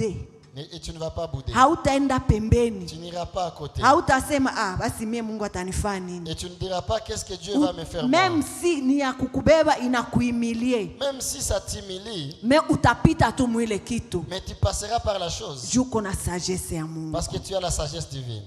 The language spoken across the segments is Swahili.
bouder. Et tu ne vas pas bouder. Hautaenda pembeni. Tu n'iras pas à côté. Hautasema basi mie Mungu atanifanya nini. Et tu ne diras pas qu'est-ce que Dieu va me faire. Même si ni ya kukubeba inakuimilie. Même si ça t'humilie. Mais utapita tu mwile kitu. Mais tu passeras par la chose. Juko na sagesse ya Mungu. Parce que tu as la sagesse divine.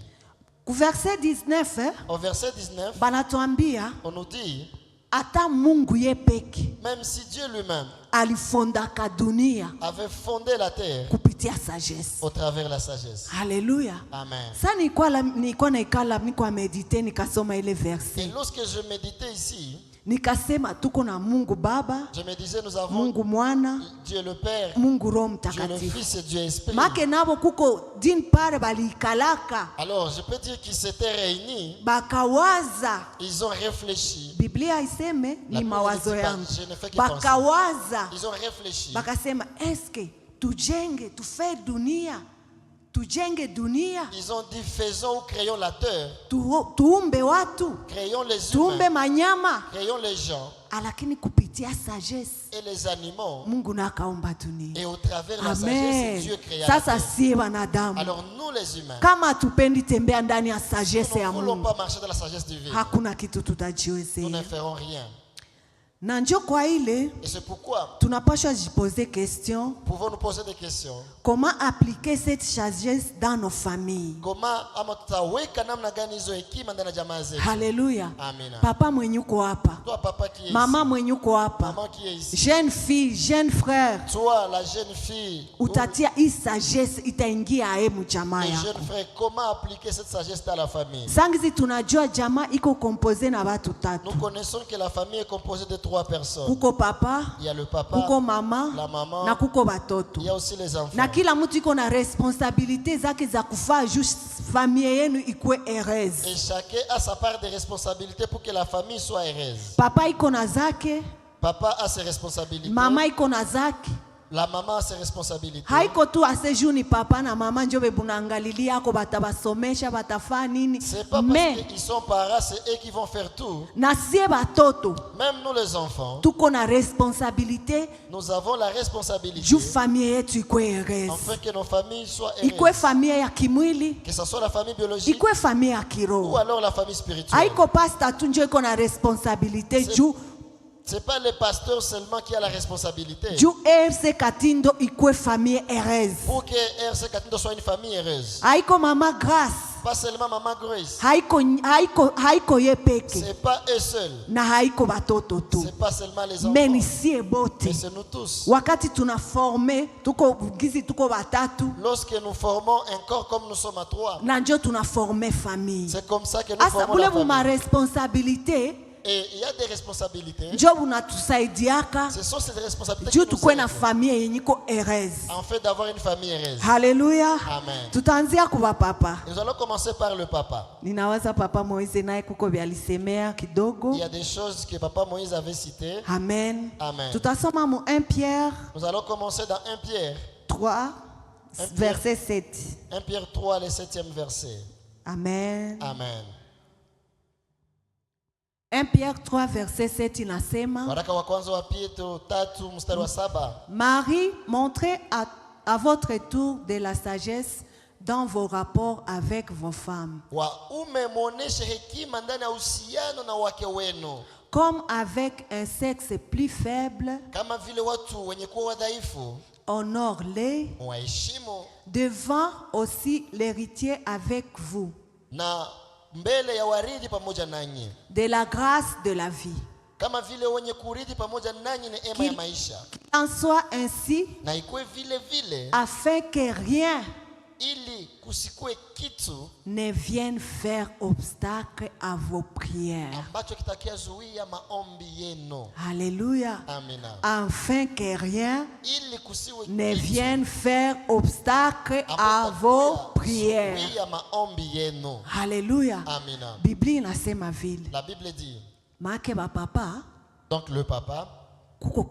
Au verset 19, au verset 19, banatuambia on nous dit, ata Mungu ye peke, même si Dieu lui-même alifondaka dunia avait fondé la terre kupitia sagesse, au travers la sagesse. Alléluia. Amen. Sa nilikuwa naikala niko mediter nikasoma ile verset. Et lorsque je méditais ici, nikasema tuko na Mungu Baba, je me disais nous avons Mungu Mwana, Dieu le Père, Mungu Roho Dieu le Mtakatifu. Fils et Dieu Esprit. Make nabo kuko din pare balikalaka. Alors je peux dire qu'ils s'étaient réunis, Bakawaza. ils ont réfléchi. Biblia iseme ni mawazo yangu. Je ne fais que penser. Bakawaza. Ils ont réfléchi. Bakasema eske tujenge tufe dunia. Tujenge dunia. Ils ont dit faisons ou créons la terre. Tuumbe watu. Créons les Tuumbe humains. manyama. Créons les gens. Lakini kupitia sagesse et les animaux. Mungu nakaumba dunia. Et au travers de la Amen. sagesse, Dieu créa Sasa la terre. sie wanadamu. Alors nous les humains, Kama tupendi tembea ndani ya sagesse nous ya ne voulons Mungu, pas marcher dans la sagesse divine. hakuna kitu Nous tutajiwezea. ne ferons rien. Na njo kwa ile Et c'est pourquoi tunapaswa jiposer question, pouvons nous poser des questions. comment appliquer cette sagesse dans nos familles. Comment ama tutaweka namna gani hizo hekima ndani ya jamaa zetu? Haleluya. Amina. Papa mwenye uko hapa, Toi papa qui est mama ici, mwenye uko hapa, maman qui est ici, jeune fille, jeune frère, toi la jeune fille, utatia hii sagesse itaingia mu jamaa les yako. jeunes frères, comment appliquer cette sagesse dans la famille? Sangizi tunajua jamaa iko compose na watu tatu. Nous connaissons que la famille est composée de 3 personnes. Kuko papa, Il y a le papa, kuko mama, la maman, na kuko batoto. il y a aussi les enfants. Na kila mtu iko na responsabilité zake za kufaa juste famille yenu ikue heureuse. Et chacun a sa part de responsabilité pour que la famille soit heureuse. Papa iko na zake, Papa a ses responsabilités. mama iko na zake. La maman a ses responsabilités. Haiko tu aseju ni papa na mama njo bebunangalilia ako batabasomesha batafaa nini. C'est pas parce qu'ils sont parents, c'est eux qui vont faire tout. Na sie batoto Même nous les enfants, tuko na responsabilité nous avons la responsabilité juu famille yetu ikwe heureuse. afin que nos familles soient Ikwe heureuses. famille ya kimwili, Que ce soit la famille biologique ikwe famille ya ou kiroho. alors la famille spirituelle. Haiko pasta tu njo iko na responsabilité juu C'est pas le pasteur seulement qui a la responsabilité. juu RC Katindo ikwe famille heureuse. Pour que RC Katindo soit une famille heureuse. Haiko mama Grace, Pas seulement maman Grace. haiko ye peke C'est pas eux seuls. na haiko batoto tu. C'est pas seulement les enfants. Mais ni sie bote. Mais c'est nous tous. Wakati tunaforme tuko gizi tuko batatu Lorsque nous formons un corps comme nous sommes à 3, na njo tunaforme famille. c'est comme ça que nous Asa formons bule la buma famille. responsabilité Et il y a des responsabilités. njo bunatusaidiaka Ce sont ces responsabilités juu qui nous tukwe na aident famille yenye iko heureuse. en fait d'avoir une famille heureuse. Haleluya. Amen. Tutaanzia kuba papa. Nous allons commencer par le papa. Ninawaza papa Moise naye kuko vya alisemea kidogo. Il y a des choses que papa Moïse avait citées. Amen. Amen. Tutasoma mu 1 Pierre Nous allons commencer dans 1 Pierre. 3 verset 7. 1 Pierre 3, le 7e verset. Amen. Amen. 1 Pierre 3 verset 7 inasema, Waraka wa kwanza wa Petro 3 mstari wa 7. Marie, montrez à votre tour de la sagesse dans vos rapports avec vos femmes, Waume muoneshe hekima ndani ya uhusiano na wake wenu, comme avec un sexe plus faible, kama vile watu wenye kuwa wadhaifu honore-les, waheshimu, devant aussi l'héritier avec vous, na mbele ya warithi pamoja nanyi, de la grâce de la vie. kama vile wenye kurithi pamoja nanyi neema ya maisha, En soit ainsi, na ikuwe vile vile afin que rien ili kusikue kitu ne vienne faire obstacle à vos prières. ambacho kitakiazuia maombi yenu. Alléluia. Amina. Afin que rien Ili kusiwe ne kitu vienne faire obstacle à ambacho vos kitakuwa prières. zuia maombi yenu. Alléluia. Amina. Biblia inasema vile. La Bible dit, Maake ba papa donc le papa, kuko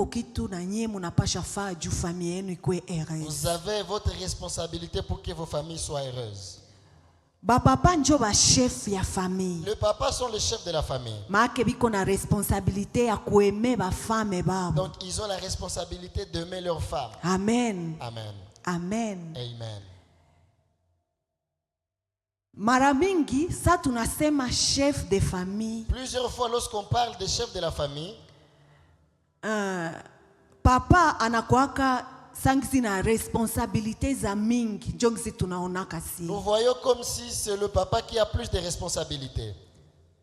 kitu na nyie munapasha faa juu familia yenu ikuwe heureuse. vous avez votre responsabilité pour que vos familles soient heureuses. Bapapa njo ba chef ya famille. Le papa sont les chefs de la famille. Maake biko na responsabilité ya kueme ba femme babo. Donc ils ont la responsabilité d'aimer leurs femmes. Amen. Amen. Amen. Amen. Mara mingi sa tunasema chef de famille. Plusieurs fois lorsqu'on parle des chefs de la famille, Papa anakuaka sangizi na responsabilité za mingi. Njongzi tunaona kasi. nous voyons comme si c'est le papa qui a plus de responsabilités.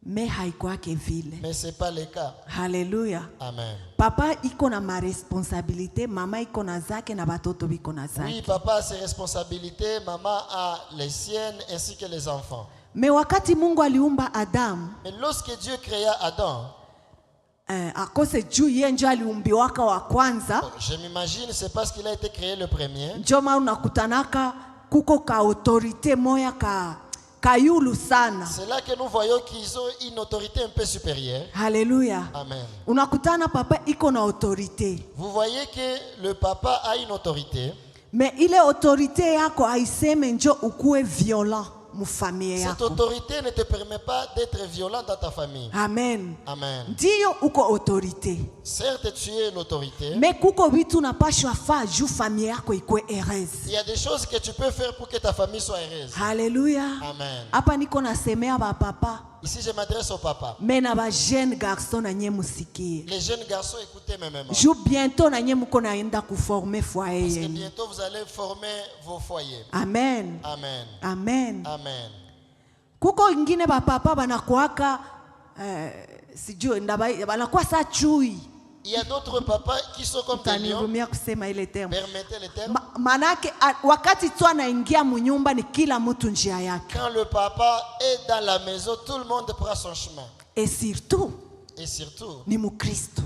Me haikuake vile. Mais ce n'est pas le cas. Hallelujah. Amen. Papa iko na ma responsabilité, mama iko na zake na batoto biko na zake. Oui, papa a ses responsabilités, maman a les siennes ainsi que les enfants. Me wakati Mungu aliumba Adam, Mais lorsque Dieu créa Adam, akose juu yeye ndio aliumbiwaka wa kwanza, je m'imagine c'est parce qu'il a été créé le premier. ndio maana unakutanaka kuko ka autorité moya kayulu sana. C'est là que nous voyons qu'ils ont une autorité un peu supérieure. Hallelujah. Amen. Unakutana papa iko na autorité. Vous voyez que le papa a une autorité. Mais ile autorité yako haiseme njo ukue violent mu famille Cette yako. autorité ne te permet pas d'être violent dans ta famille. Amen. Amen. Ndiyo uko autorité. Certes, tu es l'autorité. Mais kuko vitu unapashwa faa juu famille yako ikue heureuse. Il y a des choses que tu peux faire pour que ta famille soit heureuse. Hallelujah. Amen. Hapa niko nasemea ba papa. Ici, je m'adresse au papa. Mais na ba jeune garçon na nye musikie. Les jeunes garçons, écoutez mes mamans. Jou bientôt na nye muko naenda kuformer foyer Parce que yenu. bientôt, vous allez former vos foyers. Amen. Amen. Amen. Amen. Kuko ingine ba papa banakuaka sijui banakuwa sa chui. Il y a d'autres papas qui sont comme des lions. Utanirumia kusema ile terme. Permettez les termes. Manake wakati tu anaingia munyumba ni kila mtu njia yake. Quand le papa est dans la maison, tout le monde prend son chemin. Et surtout Et surtout, ni mukristo.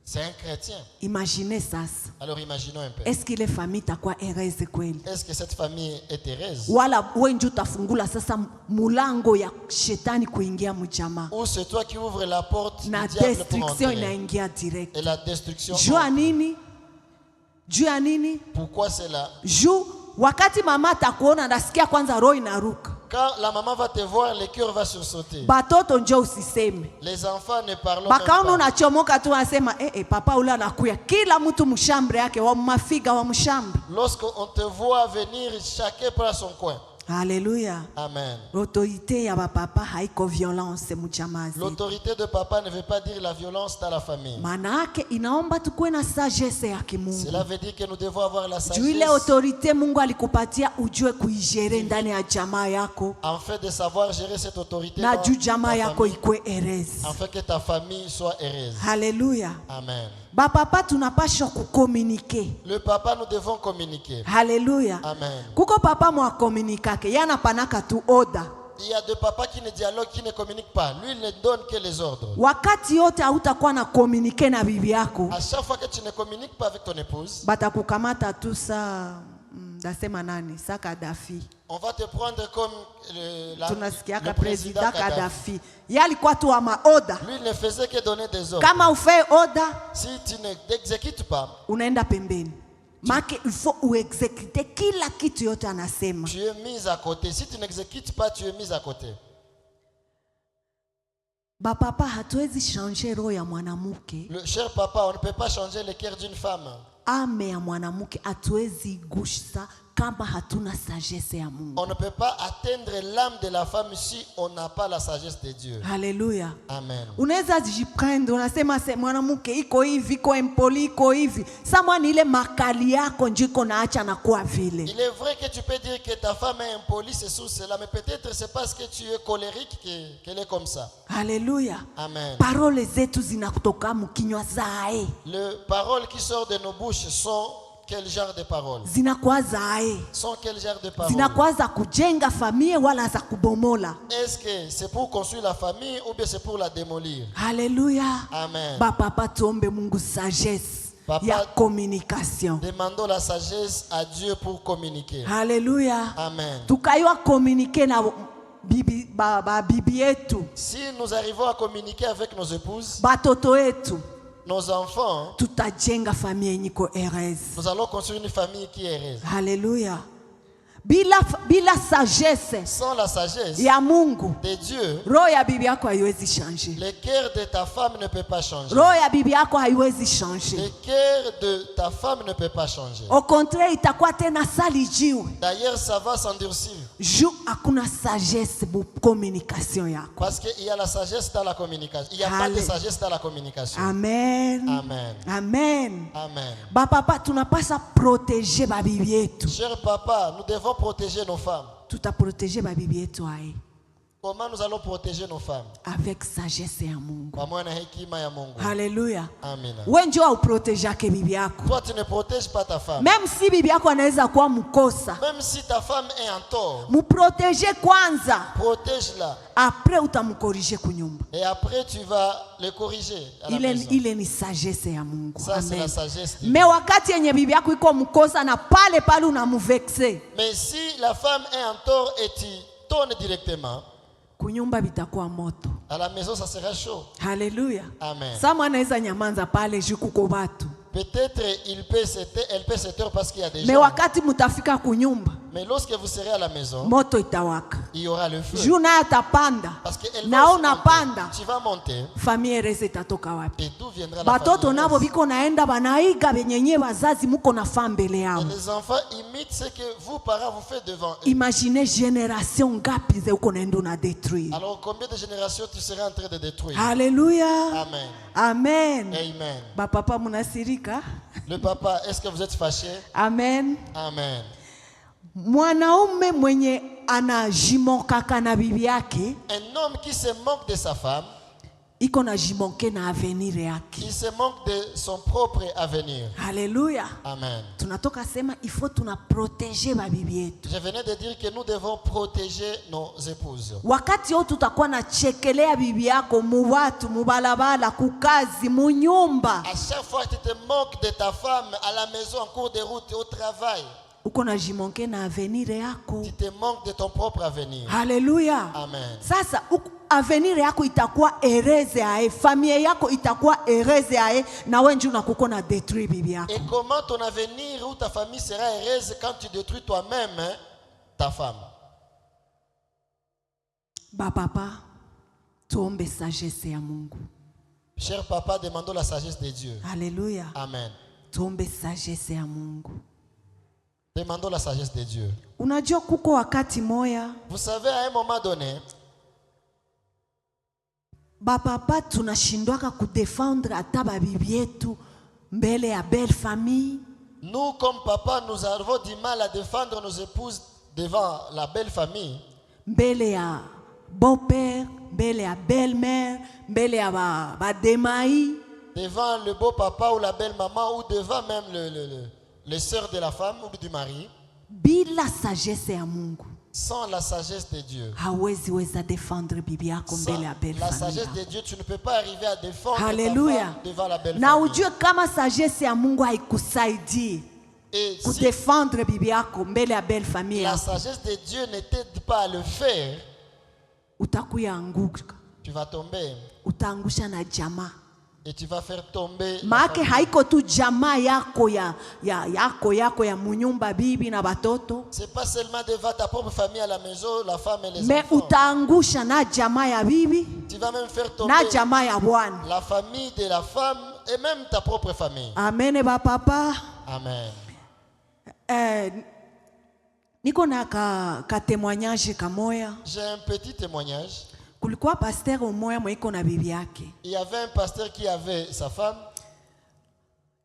c'est un chrétien. Imaginez sasa. Alors imaginons un peu. Est-ce que les familles takuwa heureuse kweli? Est-ce que cette famille est heureuse? Wala wengi utafungula sasa mulango ya shetani kuingia mjamaa. Ou c'est toi qui ouvres la porte du Na diable pour destruction entrer? inaingia direct. Et la destruction. Jua nini? Jua nini? Pourquoi c'est là? Juu wakati mama atakuona nasikia kwanza roho inaruka. Quand la maman va te voir, le cœur va sursauter. Batoto njo usiseme. Les enfants ne parlent Bakaona même pas. unachomoka tu anasema papa ule anakuya. Kila mtu mshambre yake wa mafiga wa mshambre. Lorsqu'on te voit venir, chacun prend son coin. Hallelujah. Amen. L'autorité ya ba papa haiko violence mchamazi. L'autorité de papa ne veut pas dire la violence dans la famille. Maana yake inaomba tukue na sagesse ya kimungu. Cela veut dire que nous devons avoir la Juu ile sagesse autorité Mungu alikupatia ujue kuigere ndani ya jamaa yako. en fait de savoir gérer cette autorité Na dans juu jamaa ta yako famille, ikue heureuse. afin que ta famille soit heureuse. Hallelujah. Amen. Ba papa tunapaswa kucommuniquer. Le papa, nous devons communiquer. Hallelujah. Amen. Kuko papa mwa communicake yana panaka tu oda. Il y a des papas qui ne dialoguent, qui ne communiquent pas. Lui, il ne donne que les ordres. Wakati yote hautakuwa na communiquer na bibi yako. À chaque fois que tu ne communiques pas avec ton épouse, Batakukamata tu sa dasema nani? Sa Kadhafi. on va te prendre comme Tunasikiaka le président président Kadhafi. Kadhafi. Yeye alikuwa tu wa maoda. Lui, il ne faisait que donner des ordres. Kama ufai oda, Si tu n'exécutes pas, unaenda pembeni. Make il faut uexecute kila kitu yote anasema. tu es mis à côté. Si tu n'exécutes pas, tu es mis à côté. Ba papa hatuwezi changer roho ya mwanamke. Le cher papa, on ne peut pas changer le cœur d'une femme. Ame ya mwanamke hatuwezi gusa kama hatuna sagesse ya Mungu. On ne peut pas atteindre l'âme de la femme si on n'a pas la sagesse de Dieu. Hallelujah. Amen. Unaweza jiprendre unasema mwanamke iko hivi, iko impoli, iko hivi. Sama ni ile makali yako njiko naacha na kuwa vile. Il est vrai que tu peux dire que ta femme est impolie, c'est sous cela, mais peut-être c'est parce que tu es colérique qu'elle est comme ça. Hallelujah. Amen. Parole zetu zinakutoka mkinywa zae. Les paroles qui sortent de nos bouches sont quel genre de paroles? Zinakuwa zae. Sont quel genre de paroles? Zinakuwa za kujenga familia wala za kubomola. Est-ce que c'est pour construire la famille ou bien c'est pour la démolir? Hallelujah. Amen. Ba papa tuombe Mungu sagesse Papa, ya communication. demandons la sagesse à Dieu pour communiquer. Hallelujah. Amen. Tukaiwa communiquer na bibi yetu, Si nous arrivons à communiquer avec nos épouses, batoto yetu, nos enfants, tutajenga familia yenye iko heureuse. nous allons construire une famille qui est heureuse. Hallelujah. bila sagesse Sans la sagesse ya Mungu, de Dieu, roho ya bibi yako haiwezi changer. le cœur de ta femme ne peut pas changer. Roho ya bibi yako haiwezi changer. Le cœur de ta femme ne peut pas changer. Au contraire, itakuwa tena salijiwe. D'ailleurs, ça va s'endurcir. Juu hakuna sagesse bu communication yako. Parce qu'il y a la sagesse dans la communication. Il n'y a pas de sagesse dans la communication. Amen. Amen. Amen. Amen. Ba papa, tunapasa protéger ba bibi yetu. Cher papa, nous devons protéger nos femmes. Tutaprotéger ba bibi yetu aye Comment nous allons protéger nos femmes? avec sagesse ya Mungu. Pamoja na hekima ya Mungu. Haleluya. Amina. Wewe ndio uprotegeake bibi yako. Toi, tu ne protèges pas ta femme. Même si bibi yako anaweza kuwa mkosa, Même si ta femme est en tort, muprotege kwanza, protège-la. après utamkorije kunyumba. Et après, tu vas le corriger à la maison. Ile ni sagesse ya Mungu. Ça, c'est la Amen. sagesse de Mais Dieu. wakati yenye bibi yako iko mkosa na pale pale unamuvexe, Mais si la femme est en tort et tu tournes directement, kunyumba bitakuwa moto. à la maison, ça sera chaud. Haleluya. Amen. Sama anaweza nyamanza pale juu kuko batu. Peut-être elle peut se taire parce qu'il y a des Mais gens. wakati mutafika kunyumba, Mais lorsque vous serez à la maison, moto itawaka. il y aura le feu. Juu naye atapanda. Parce qu'elle Na va se unapanda. monter. Tu vas monter. Famille ereze itatoka wapi? Et d'où viendra la Batoto famille? nabo biko naenda banaiga benyenye wazazi muko na faa mbele Et yao. les enfants imitent ce que vous, parents, vous faites devant eux. Imaginez generation ngapi ze uko naenda na détruire. Alors combien de générations tu seras en train de détruire? Haleluya. Amen. Amen. Amen. Ba papa munasirika? Le papa, est-ce que vous êtes fâché? Amen. Amen. Mwanaume mwenye anajimokaka na bibi yake, Un homme qui se moque de sa femme, iko na jimonke na avenir yake. il se moque de son propre avenir. Haleluya. Amen. Tunatoka sema ifo tunaproteje ba bibi yetu. Je venais de dire que nous devons protéger nos épouses. Wakati yote tutakuwa na chekelea bibi yako muwatu, mubalabala, kukazi, munyumba, À chaque fois que tu te moques de ta femme à la maison, en cours de route, au travail, uko na jimonke na avenir yako. tu te moques de ton propre avenir. Haleluya. Amen. Sasa avenir yako itakuwa ereze ae, familia yako itakuwa ereze ae, na wewe ndio unakuwa na détruire bibi yako. Et comment ton avenir ou ta famille sera heureuse quand tu détruis toi-même ta femme? Ba papa, tuombe sagesse ya Mungu. Cher papa, demandons la sagesse de Dieu. Haleluya. Amen. Tuombe sagesse ya Mungu. Demandons la sagesse de Dieu. Unajua kuko wakati moya, Vous savez, à un moment donné, ba papa tunashindwaka kudefendre ata ba bibi yetu mbele ya belle famille. nous, comme papa, nous avons du mal à défendre nos épouses devant la belle famille. Mbele ya beau-père, mbele ya belle-mère, mbele ya ba demai. Devant le beau papa ou la belle maman ou devant même les sœurs de la femme ou du mari. Bila sagesse ya Mungu, Sans la sagesse de Dieu. hawezi weza défendre bibi yako Sans mbele ya belle la famille. sagesse de Dieu, tu ne peux pas arriver à défendre ta Haleluya. femme devant la belle Na famille. ujue kama sagesse ya Mungu haikusaidii Et si kudefendre bibi yako mbele ya belle famille la yako, sagesse de Dieu ne t'aide pas à le faire, utakuya anguka, tu vas tomber utaangusha na jamaa. et tu vas faire tomber. la Maake famille. haiko tu jamaa yako ya munyumba bibi na batoto, C'est pas seulement devant ta propre famille à la maison, la femme et les me enfants. utaangusha na jamaa ya bibi Tu vas même faire tomber na jamaa ya bwana. la famille de la femme et même ta propre famille. Amen ba papa. Amen. Niko na ka témoignage kamoya. J'ai un petit témoignage. Kulikuwa pasteur umoya mwiko na bibi yake. Il y avait un pasteur qui avait sa femme.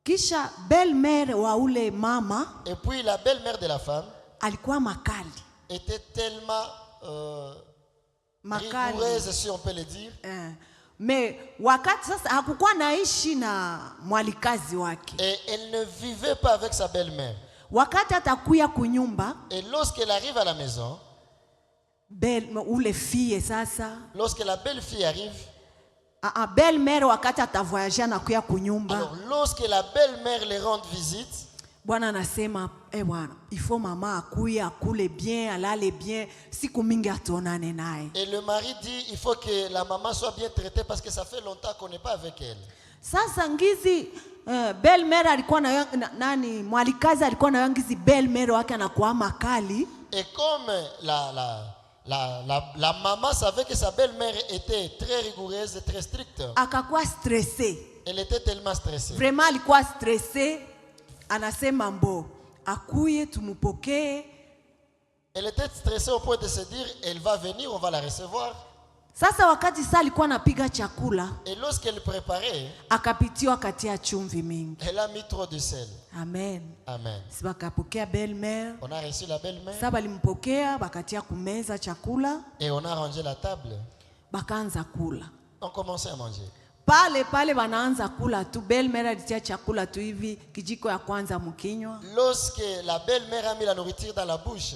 Kisha belle-mère wa ule mama Et puis la belle-mère de la femme alikuwa makali. était tellement Makali. rigoureuse, si on peut le dire. Me wakati sasa hakukuwa naishi na mwalikazi wake. Et elle ne vivait pas avec sa belle-mère. Wakati atakuya kunyumba, Et lorsqu'elle arrive à la maison, ule fille sasa, lorsque la belle-fille arrive, belle-mère wakati atavoyager na kuya kunyumba, alors lorsque la belle-mère les rend visite, bwana anasema bwana, il faut mama akuya akule bien, alale bien, siku mingi atonane naye. et le mari dit il faut que la maman soit bien traitée parce que ça fait longtemps qu'on n'est pas avec elle. Sasa ngizi belle-mère alikuwa na nani, mwalikazi alikuwa na ngizi belle-mère wake anakuwa makali. Et comme la maman savait que sa belle-mère était très rigoureuse et très stricte, akakuwa stressé. elle était tellement stressée. Vraiment alikuwa stressé. Anasema mbo akuye tumupokee. Elle était stressée au point de se dire, elle va venir, on va la recevoir. Sasa wakati saa alikuwa anapiga chakula, Et lorsqu'elle préparait, akapitiwa katia chumvi mingi. elle a mis trop de sel. Amen. Amen. Si bakapokea belle-mère. On a reçu la belle-mère Sasa balimpokea bakatia kumeza chakula, et on a rangé la table. bakaanza kula. On commençait à manger. Pale banaanza kula tu, belle-mère alitia chakula tu hivi kijiko ya kwanza mkinywa. Lorsque la belle-mère a mis la nourriture dans la bouche,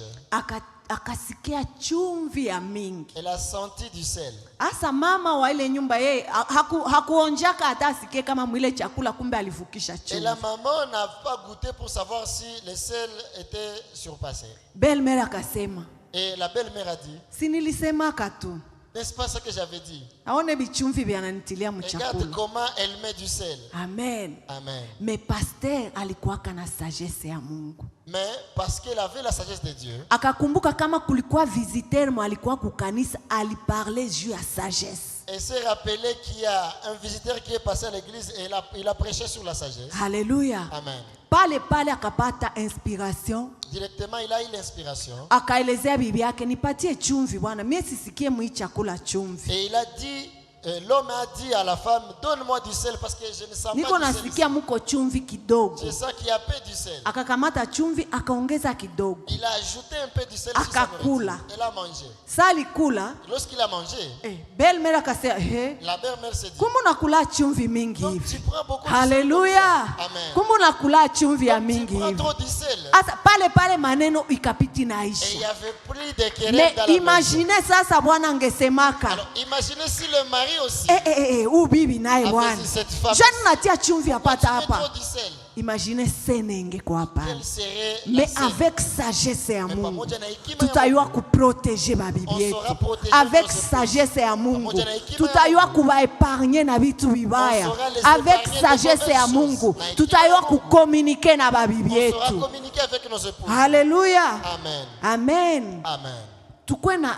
Akasikia chumvi ya mingi. elle a senti du sel. Asa mama wa ile nyumba yeye hakuonjaka hata asikie kama mwile chakula, kumbe alivukisha Et chumvi. la maman n'a pas goûté pour savoir si le sel était surpassé. Belle-mère akasema, Et la belle-mère a dit, si nilisemaka tu, n'est-ce pas ce que j'avais dit? aone bichumvi vyananitilia Regarde mchakula. comment elle met du sel. Amen. Amen. Mais pasteur alikuwa kana sagesse ya Mungu. Mais parce qu'elle avait la sagesse de Dieu, Akakumbuka kama kulikuwa visiteur mo alikuwa kukanisa, aliparle juu ya sagesse. elle s'est rappelée qu'il y a un visiteur qui est passé à l'église et il a prêché sur la sagesse. Haleluya. Amen. Pale akapata inspiration. Directement, il a eu l'inspiration. Akaelezea bibi yake, nipatie chumvi bwana, mimi sisikie mwi chakula chumvi. Et il a dit, l'homme a dit à la femme, donne-moi du sel parce que je ne sens Niko pas du sel. nasikia muko chumvi kidogo. Je sens qu'il y a peu du sel. Akakamata chumvi akaongeza kidogo. Il a ajouté un peu du sel sur sa Akakula. nourriture. Elle a mangé. Sali kula, Lorsqu'il a mangé, belle-mère akasema, la belle-mère s'est dit, kumbe unakula chumvi mingi donc hivi. tu prends beaucoup Haleluya. de sel comme ça. Amen. Kumbe unakula chumvi ya Donc, tu mingi prends hivi. trop du sel. Asa pale maneno ikapiti Et il y naisha. avait plus de querelles Mais dans la maison. imaginez sasa bwana angesemaka, Alors imaginez si le mari aussi bibi naye bwana. avait cette femme. Jana natia chumvi apata Tu mets trop hapa. du sel. Imaginez sene kwa hapa. Quelle serait la Mais scène? avec sagesse ya Mais Mungu pamoja na hekima ya tutayua Mungu, kuproteger babibi on yetu. saura protéger Avec nos épouses. sagesse ya Mungu Pamoja na hekima ya tutayua Mungu, kubaepargne na vitu vibaya. on saura les Avec épargner de sagesse mauvaises ya choses. Mungu Na hekima tutayua ya Mungu, kukomunike na babibi on saura yetu. communiquer avec nos épouses. Haleluya. Amen. Amen. Amen. Tukwe na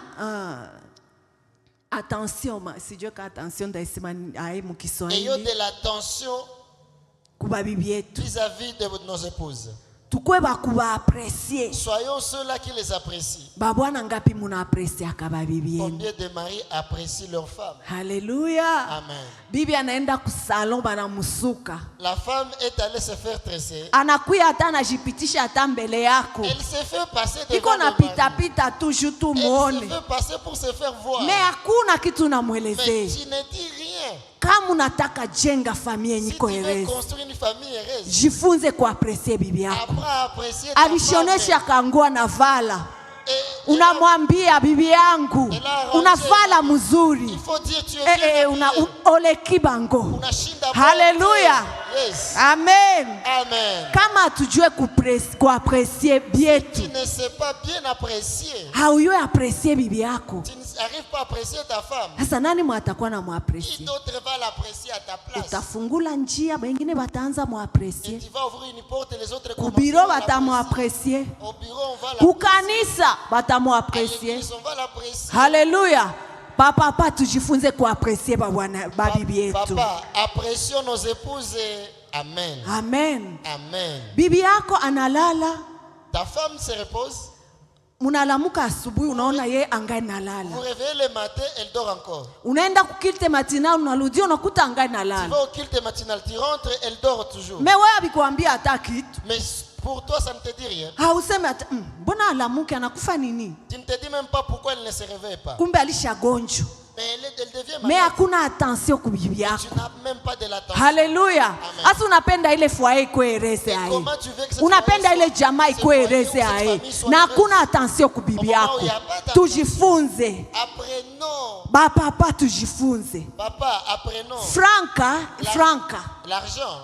attention, sijue ka attention ndaisema ai Ayons mukiswahili de l'attention kubabibi yetu. vis-à-vis de nos épouses. Tukwe bakuba apprécier. Soyons ceux-là qui les apprécient. Babwana ngapi muna apprécier akababibi yenu? Combien de maris apprécient leurs femmes? Haleluya. Amen. Bibi anaenda kusalon banamusuka. La femme est allée se faire tresser. Anakuya hata anajipitisha hata mbele yako. Elle se fait passer devant Iko le na mari. pita toujours tu Elle se muone. fait passer pour se faire voir. Me hakuna kitu Mais namwelezee. tu ne dis rien. Kama unataka jenga familia yenye Si iko tu veux herezi, construire une famille heureuse, jifunze kuapresie bibi yako. apprends à apprécier ta Alishionesha femme. kangua na vala. Et Unamwambia bibi yangu, unavala il mzuri. faut dire tu es bien habillé. Olekibango. Unashinda Haleluya. bonne. Yes. Amen. Amen. Kama hatujue kuapresie Tu bietu, ne sais pas bien apprécier. hauyue apresie bibi yako. Tu n'arrives pas à apprécier ta femme. Sasa nani mwatakuwa na Qui mwapresie? d'autre va l'apprécier à ta place? Utafungula njia, wengine bataanza Et mwapresie. tu vas ouvrir une porte et les autres Kubiro commenceront à l'apprécier. batamwapresie. Au bureau, on va l'apprécier. Kukanisa À batamwapresie. l'église, on va l'apprécier. Haleluya. Papa tujifunze kuapresie babibi yetu. Papa, apprécions nos épouses. Amen. Amen. Amen. Bibi yako analala, Ta femme se repose. munalamuka asubuhi unaona ye angai nalala. Vous réveillez le matin, elle dort encore. Unaenda kukilte matinal unarudia unakuta angai Tu nalala. vas au culte matinal, tu rentres, elle dort toujours. Me wewe abikuambia hata kitu. Mais pour toi, ça ne te dit rien. Hauseme hata mbona alamuke anakufa nini? Tu ne te dis même pas pourquoi elle ne se réveille pas. Kumbe alishagonjwa. Mais elle devient Me malade. hakuna attention ku bibi Tu yako. n'as même pas de l'attention. Haleluya. Asa unapenda ile foyer ikuereze hai. Comment tu veux que cette Unapenda foyer ile jamaa soit- ikuereze cette hai. famille soit Na heureuse? hakuna attention ku bibi Au moment où yako. il y a pas d'attention. Tujifunze. Apprenons. Papa tujifunze. Papa, apprenons. Franka L'argent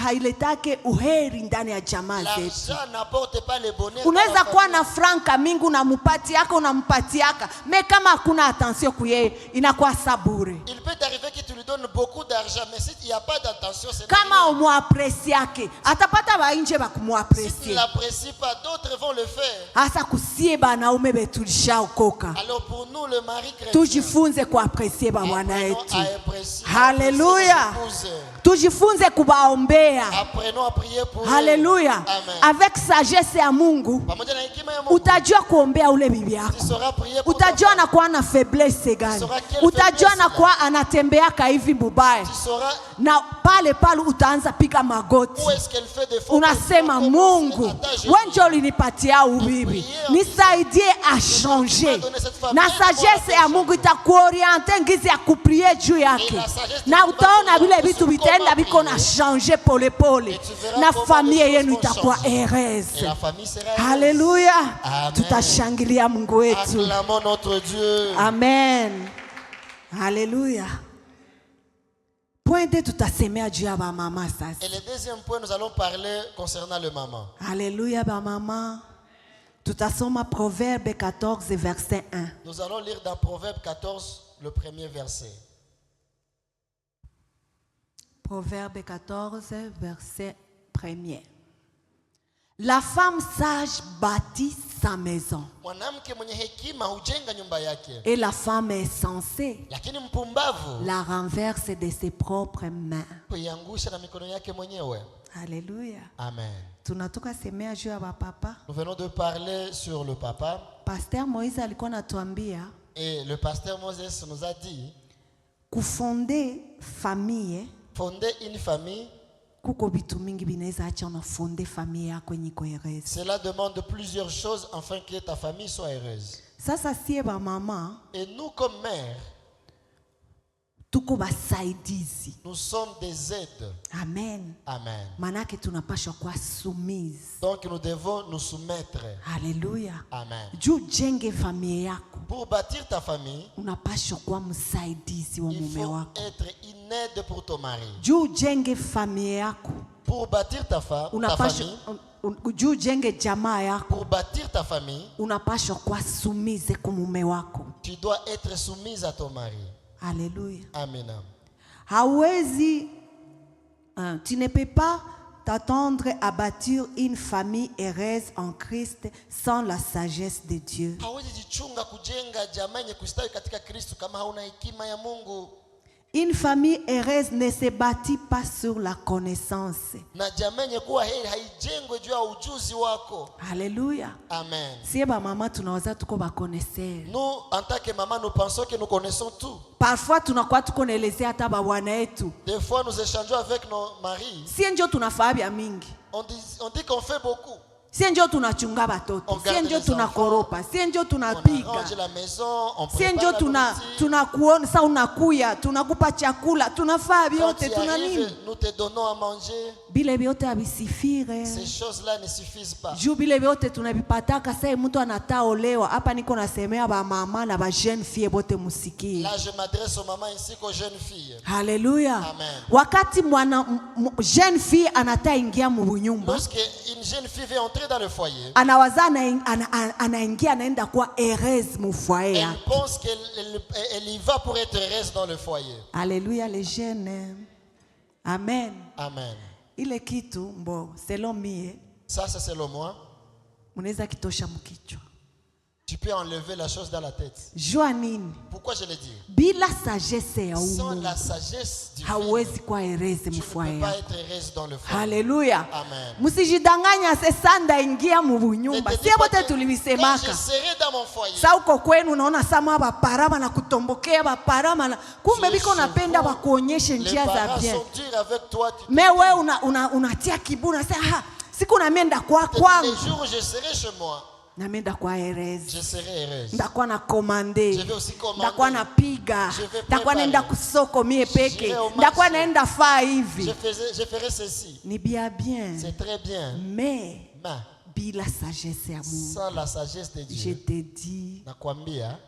hailetake uheri ndani ya jamaa zetu. L'argent n'apporte pas le bonheur. dans Unaweza la kuwa famille. na franka mingi unampatiaka me kama hakuna attention kuyeye inakuwa sabure. Il peut t'arriver que tu lui donnes beaucoup d'argent, mais s'il n'y a pas d'attention, c'est kama umwapresiake atapata bainje si tu ne bakumwapresie. l'apprécies pas, d'autres vont le faire. Hasa kusie banaume betulishaokoka Alors pour nous, le mari chrétien, tujifunze kuapresie babwana apprenons yetu. à apprécier Haleluya. nos épouses. Tujifunze kubaombea. Apprenons à prier pour eux. Haleluya. Amen. Avec sagesse ya Mungu Pamoja na hekima ya Mungu, utajua kuombea ule bibi yako. tu sauras prier pour Utajua ta femme. anakuwa na faiblesse gani. Sauras quelle Utajua faiblesse anakuwa anatembeaka hivi mubaya. Tu sauras Na pale utaanza piga magoti. où est-ce qu'elle fait des fautes. Unasema Mungu, wewe ndio ulinipatia ubibi, nisaidie a changer. Na sagesse ya Mungu itakuoriente ngizi ya kuprie juu yake, na utaona vile vitu vitaenda viko na changer pole pole, na familia yenu itakuwa heureuse. Et la famille sera heureuse. Haleluya, Amen. tutashangilia Mungu wetu. Acclamons notre Dieu. Amen. Haleluya. Point 2 tutasemea juu ya ba mama sasa. Et le deuxième point, nous allons parler concernant le maman. Haleluya ba mama. Tutasoma Proverbe 14 verset 1. Nous allons lire dans Proverbe 14, le premier verset. Proverbe 14 verset 1er. La femme sage bâtit sa maison Mwanamke mwenye hekima hujenga nyumba yake, et la femme insensée lakini mpumbavu la renverse de ses propres mains. huiangusha na mikono yake mwenyewe. Haleluya. Amen. Tunatoka semea juu ya papa. Nous venons de parler sur le papa Pasteur Moïse alikuwa anatuambia et le pasteur Moses nous a dit kufonde famille fonder une famille. kuko vitu mingi binaweza acha unafonde famille yako yenye iko heureuse. Cela demande plusieurs choses afin que ta famille soit heureuse. Sasa sie ba mama Et nous comme mères, tuko basaidizi. nous sommes des aides. Amen. Amen. Manake tunapashwa kuwa soumise. Donc nous devons nous soumettre. Haleluya. Amen. Juu jenge familia yako Pour bâtir ta famille, unapashwa kuwa msaidizi wa il mume faut wako. être une aide pour ton mari. Juu jenge familia yako Pour bâtir ta famille, unapashwa juu jenge jamaa yako pour bâtir ta famille, unapashwa kuwa soumise kwa mume wako. tu dois être soumise à ton mari. Haleluya. Amen. Hawezi, tu ne peux pas t'attendre à bâtir une famille heureuse en Christ sans la sagesse de Dieu. Hawezi jichunga kujenga jamaa yenye kustawi katika Kristo kama hauna hekima ya Mungu. Une famille heureuse ne se bâtit pas sur la connaissance. Na jamaa yenye kuwa heri haijengwe juu ya ujuzi wako. Alléluia. Amen. Si ba mama tunaweza tuko ba connaisseur. Nous, en tant que maman, nous pensons que nous connaissons tout. Parfois tunakuwa tuko naelezea hata babwana yetu. Des fois, nous échangeons avec nos maris. Si ndio tunafahamu ya mingi. On dit qu'on fait beaucoup. Si ndio tunachunga batoto. Si ndio tunakoropa. Si ndio On tunapiga. arrange la maison, on Si prépare ndio la nourriture. tunakuona sa unakuya, tunakupa chakula, tunafaa Quand vyote, tu tuna nini? arrives, nous te donnons à manger. Bile vyote abisifire. Ces choses-là ne suffisent pas. Juu bile vyote tunavipataka sasa mtu anataolewa. Hapa niko nasemea ba mama na ba jeune fille bote musikie. Là, je m'adresse aux mamans ainsi qu'aux jeunes filles. Haleluya. Amen. Wakati jeune fille anataingia mu nyumba, Lorsque une jeune fille veut entrer dans le foyer, anawaza anaingia anaenda kwa heureuse mu foyer elle yake. pense qu'elle y va pour être heureuse dans le foyer. Haleluya les jeunes. Amen. Amen. Ile kitu mbo selon mie Ça, c'est selon moi. munaweza kitosha mkichwa. Tu peux enlever la chose dans la tête. Jua nini? Pourquoi je le dis? Bila sagesse ya Sans Mungu la sagesse divine, hauwezi kuwa heureuse tu mu ne foyer peux pas yako. être heureuse dans le foyer. Haleluya. Amen. Msijidanganya sasa ndaingia mu nyumba. Ne te dis Sie pas bote que quand tulivisemaka. je serai dans mon foyer, Sa uko kwenu unaona sama baparama na kutombokea baparama na kumbe biko napenda bakuonyeshe les njia za parents bien. sont durs avec toi. Me wewe unatia kiburi sasa siku namienda kwa Les kwangu jours où je serai chez moi, namienda kwa heureuse. je serai heureuse. Ndakuwa na komande. Je vais aussi commander. Ndakuwa napiga. Je vais Ndakuwa préparer. naenda kusoko mie peke. J'irai au Ndakuwa marché. naenda faa hivi. Je ferai ceci. Ni bien bien. C'est très bien. Mais Mais bila sagesse ya Mungu, sans la sagesse de je Dieu, te dis, nakwambia,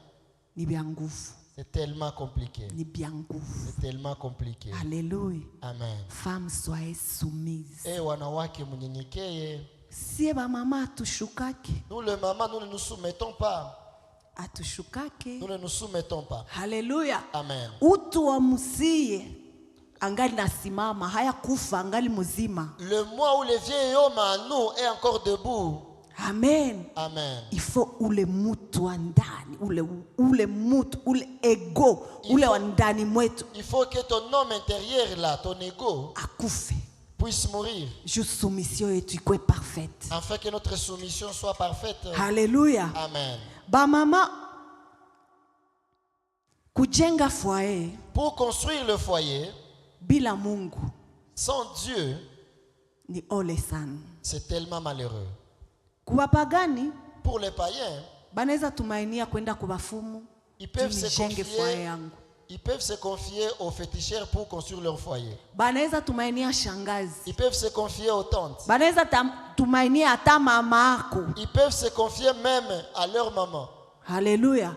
ni bien nguvu. c'est tellement compliqué. Ni bien nguvu. C'est tellement compliqué. Alléluia. Amen. Femme soyez soumise. Et wanawake mnyenyekee. Sie ba mama tushukake. Nous, les mamans, nous ne nous soumettons pas. atushukake. Nous ne nous soumettons pas. Haleluya. Amen. Utu wa musie angali nasimama, haya kufa angali mzima. Le moi où le vieil homme en nous est encore debout. Amen. Amen. Il faut ule mutu wa ndani, ule mutu, ule ego, ule wa ndani mwetu. Il faut que ton homme intérieur là, ton ego, akufe. Puisse mourir. Juste soumission yetu ikuwe parfaite. Afin que notre soumission soit parfaite. Haleluya. Amen. Ba mama kujenga foyer. Pour construire le foyer, bila Mungu, sans Dieu, ni ole sana. C'est tellement malheureux. Kuwapagani, pour les païens, banaweza tumainia kwenda kubafumu. Ils peuvent se confier aux féticheurs pour construire leur foyer. Banaweza tumainia shangazi. Ils peuvent se confier aux tantes. Banaweza tumainia hata mama yako. Ils peuvent se confier même à leur maman. Haleluya.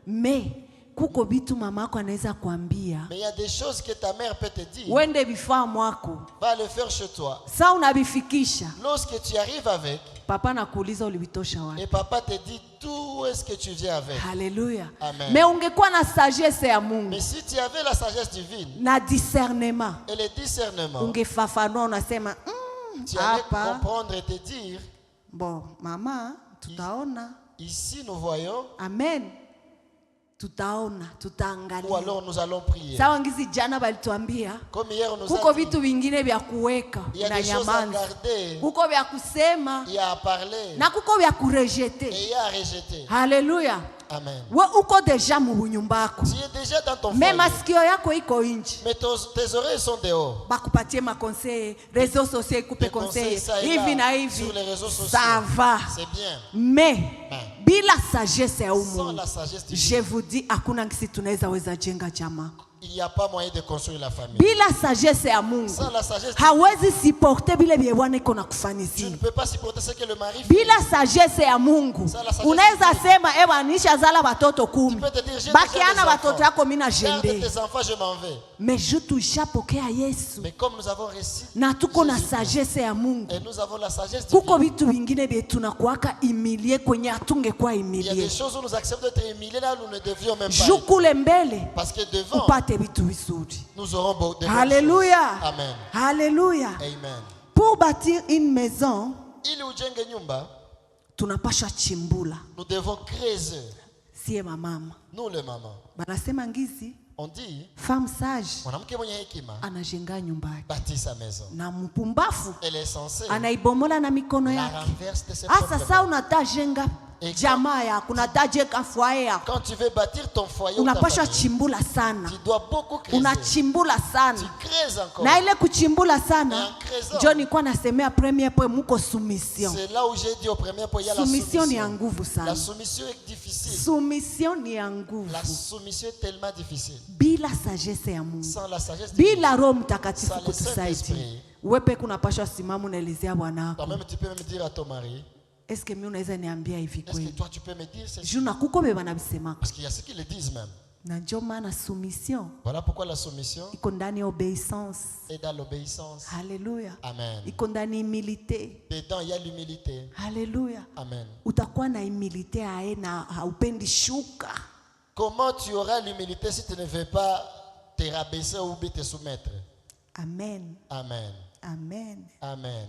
Mais kuko bitu mama yako anaweza kuambia. Mais il y a des choses que ta mère peut te dire. Wende bifaa mwako. Va le faire chez toi. Sa unabifikisha. Lorsque tu arrives avec, papa nakuuliza ulibitosha wapi? Et papa te dit tout est-ce que tu viens avec. Haleluya. Amen. Mais ungekuwa na sagesse ya Mungu. Mais si tu avais la sagesse divine. Na discernement. Et le discernement. Ungefafanua unasema tu allais comprendre et te dire. Bon, maman, tutaona. Ici nous voyons. Amen. Tutaona, tutaangalia. Ou alors nous allons prier. Sawa ngizi jana balituambia. Comme hier on nous kuko vitu vingine vya kuweka na nyamanza. Kuko vya kusema. Il y a à parler. Na kuko vya kurejeter. Et il y a à rejeter. Haleluya. Amen. We uko deja munyumbako. Tu es déjà dans ton foyer. Mais masikio yako iko nje. Mais tes oreilles sont dehors. Bakupatie ma conseil, réseaux sociaux coupe conseil. Hivi na hivi. Sur les réseaux sociaux. Ça va. C'est bien. Mais bila sagesse ya Mungu. Sans la sagesse divine. Je vous dis hakuna ngisi tunaweza weza jenga jamaa. Il n'y a pas moyen de construire la famille. Bila sagesse ya Mungu. Sans la sagesse hawezi supporter bile bie bwana iko nakufanizia. Tu ne peux pas supporter ce que le mari fait. Bila sagesse ya Mungu. Unaweza sema ewa nisha zala watoto 10. Bakiana watoto yako mimi na jende. Tes enfants je m'en vais. Mais je tushapokea Yesu. Mais comme nous avons reçu na tuko na sagesse ya Mungu. Et nous avons la sagesse divine. Kuko vitu vingine vile tunakuaka humilier kwenye atungekuwa humilier. Il y a des choses où nous acceptons d'être humiliés là nous ne devions même pas. Jukule mbele. Parce que devant nous aurons beaucoup de Alléluia. Amen. Alléluia. Amen. Pour bâtir une maison, ili ujenge nyumba, tunapasha chimbula. Nous devons creuser. Sie mama. Nous les mamans. Banasema ngizi. On dit, femme sage mwanamke mwenye hekima anajenga nyumba yake. Bâtit sa maison. Na mpumbafu elle est censée anaibomola na mikono yake. La renverse de ses propres mains. Sasa unatajenga jamaa yako, unatajenga foyer yako. Quand tu veux bâtir ton foyer, unapasha chimbula sana. Tu dois beaucoup creuser. Unachimbula sana. Tu creuses encore. Na ile kuchimbula sana, John nilikuwa nasemea premier point muko soumission. C'est là où j'ai dit au premier point il y a la soumission. Soumission ni ya nguvu sana. La soumission est difficile. Soumission ni ya nguvu. La soumission est tellement difficile. Bila sagesse ya Mungu. Sans la sagesse divine. Bila Roho Mtakatifu kutusaidia. Wewe peke unapaswa simama unaelezea bwanako. Toi-même tu peux me dire à ton mari. Est-ce que mimi unaweza niambia hivi kweli? Est-ce que toi tu peux me dire ceci? Juna kuko beba na bisema. Parce qu'il y a ceux qui le disent même. Na ndio maana soumission. Voilà pourquoi la soumission iko ndani ya obéissance. Et dans l'obéissance. Alléluia. Amen. Iko ndani humilité. Dedans il y a l'humilité. Alléluia. Amen. Utakuwa na humilité na haupendi shuka. Comment tu auras l'humilité si tu ne veux pas te rabaisser ou te soumettre? Amen. Amen. Amen. Amen.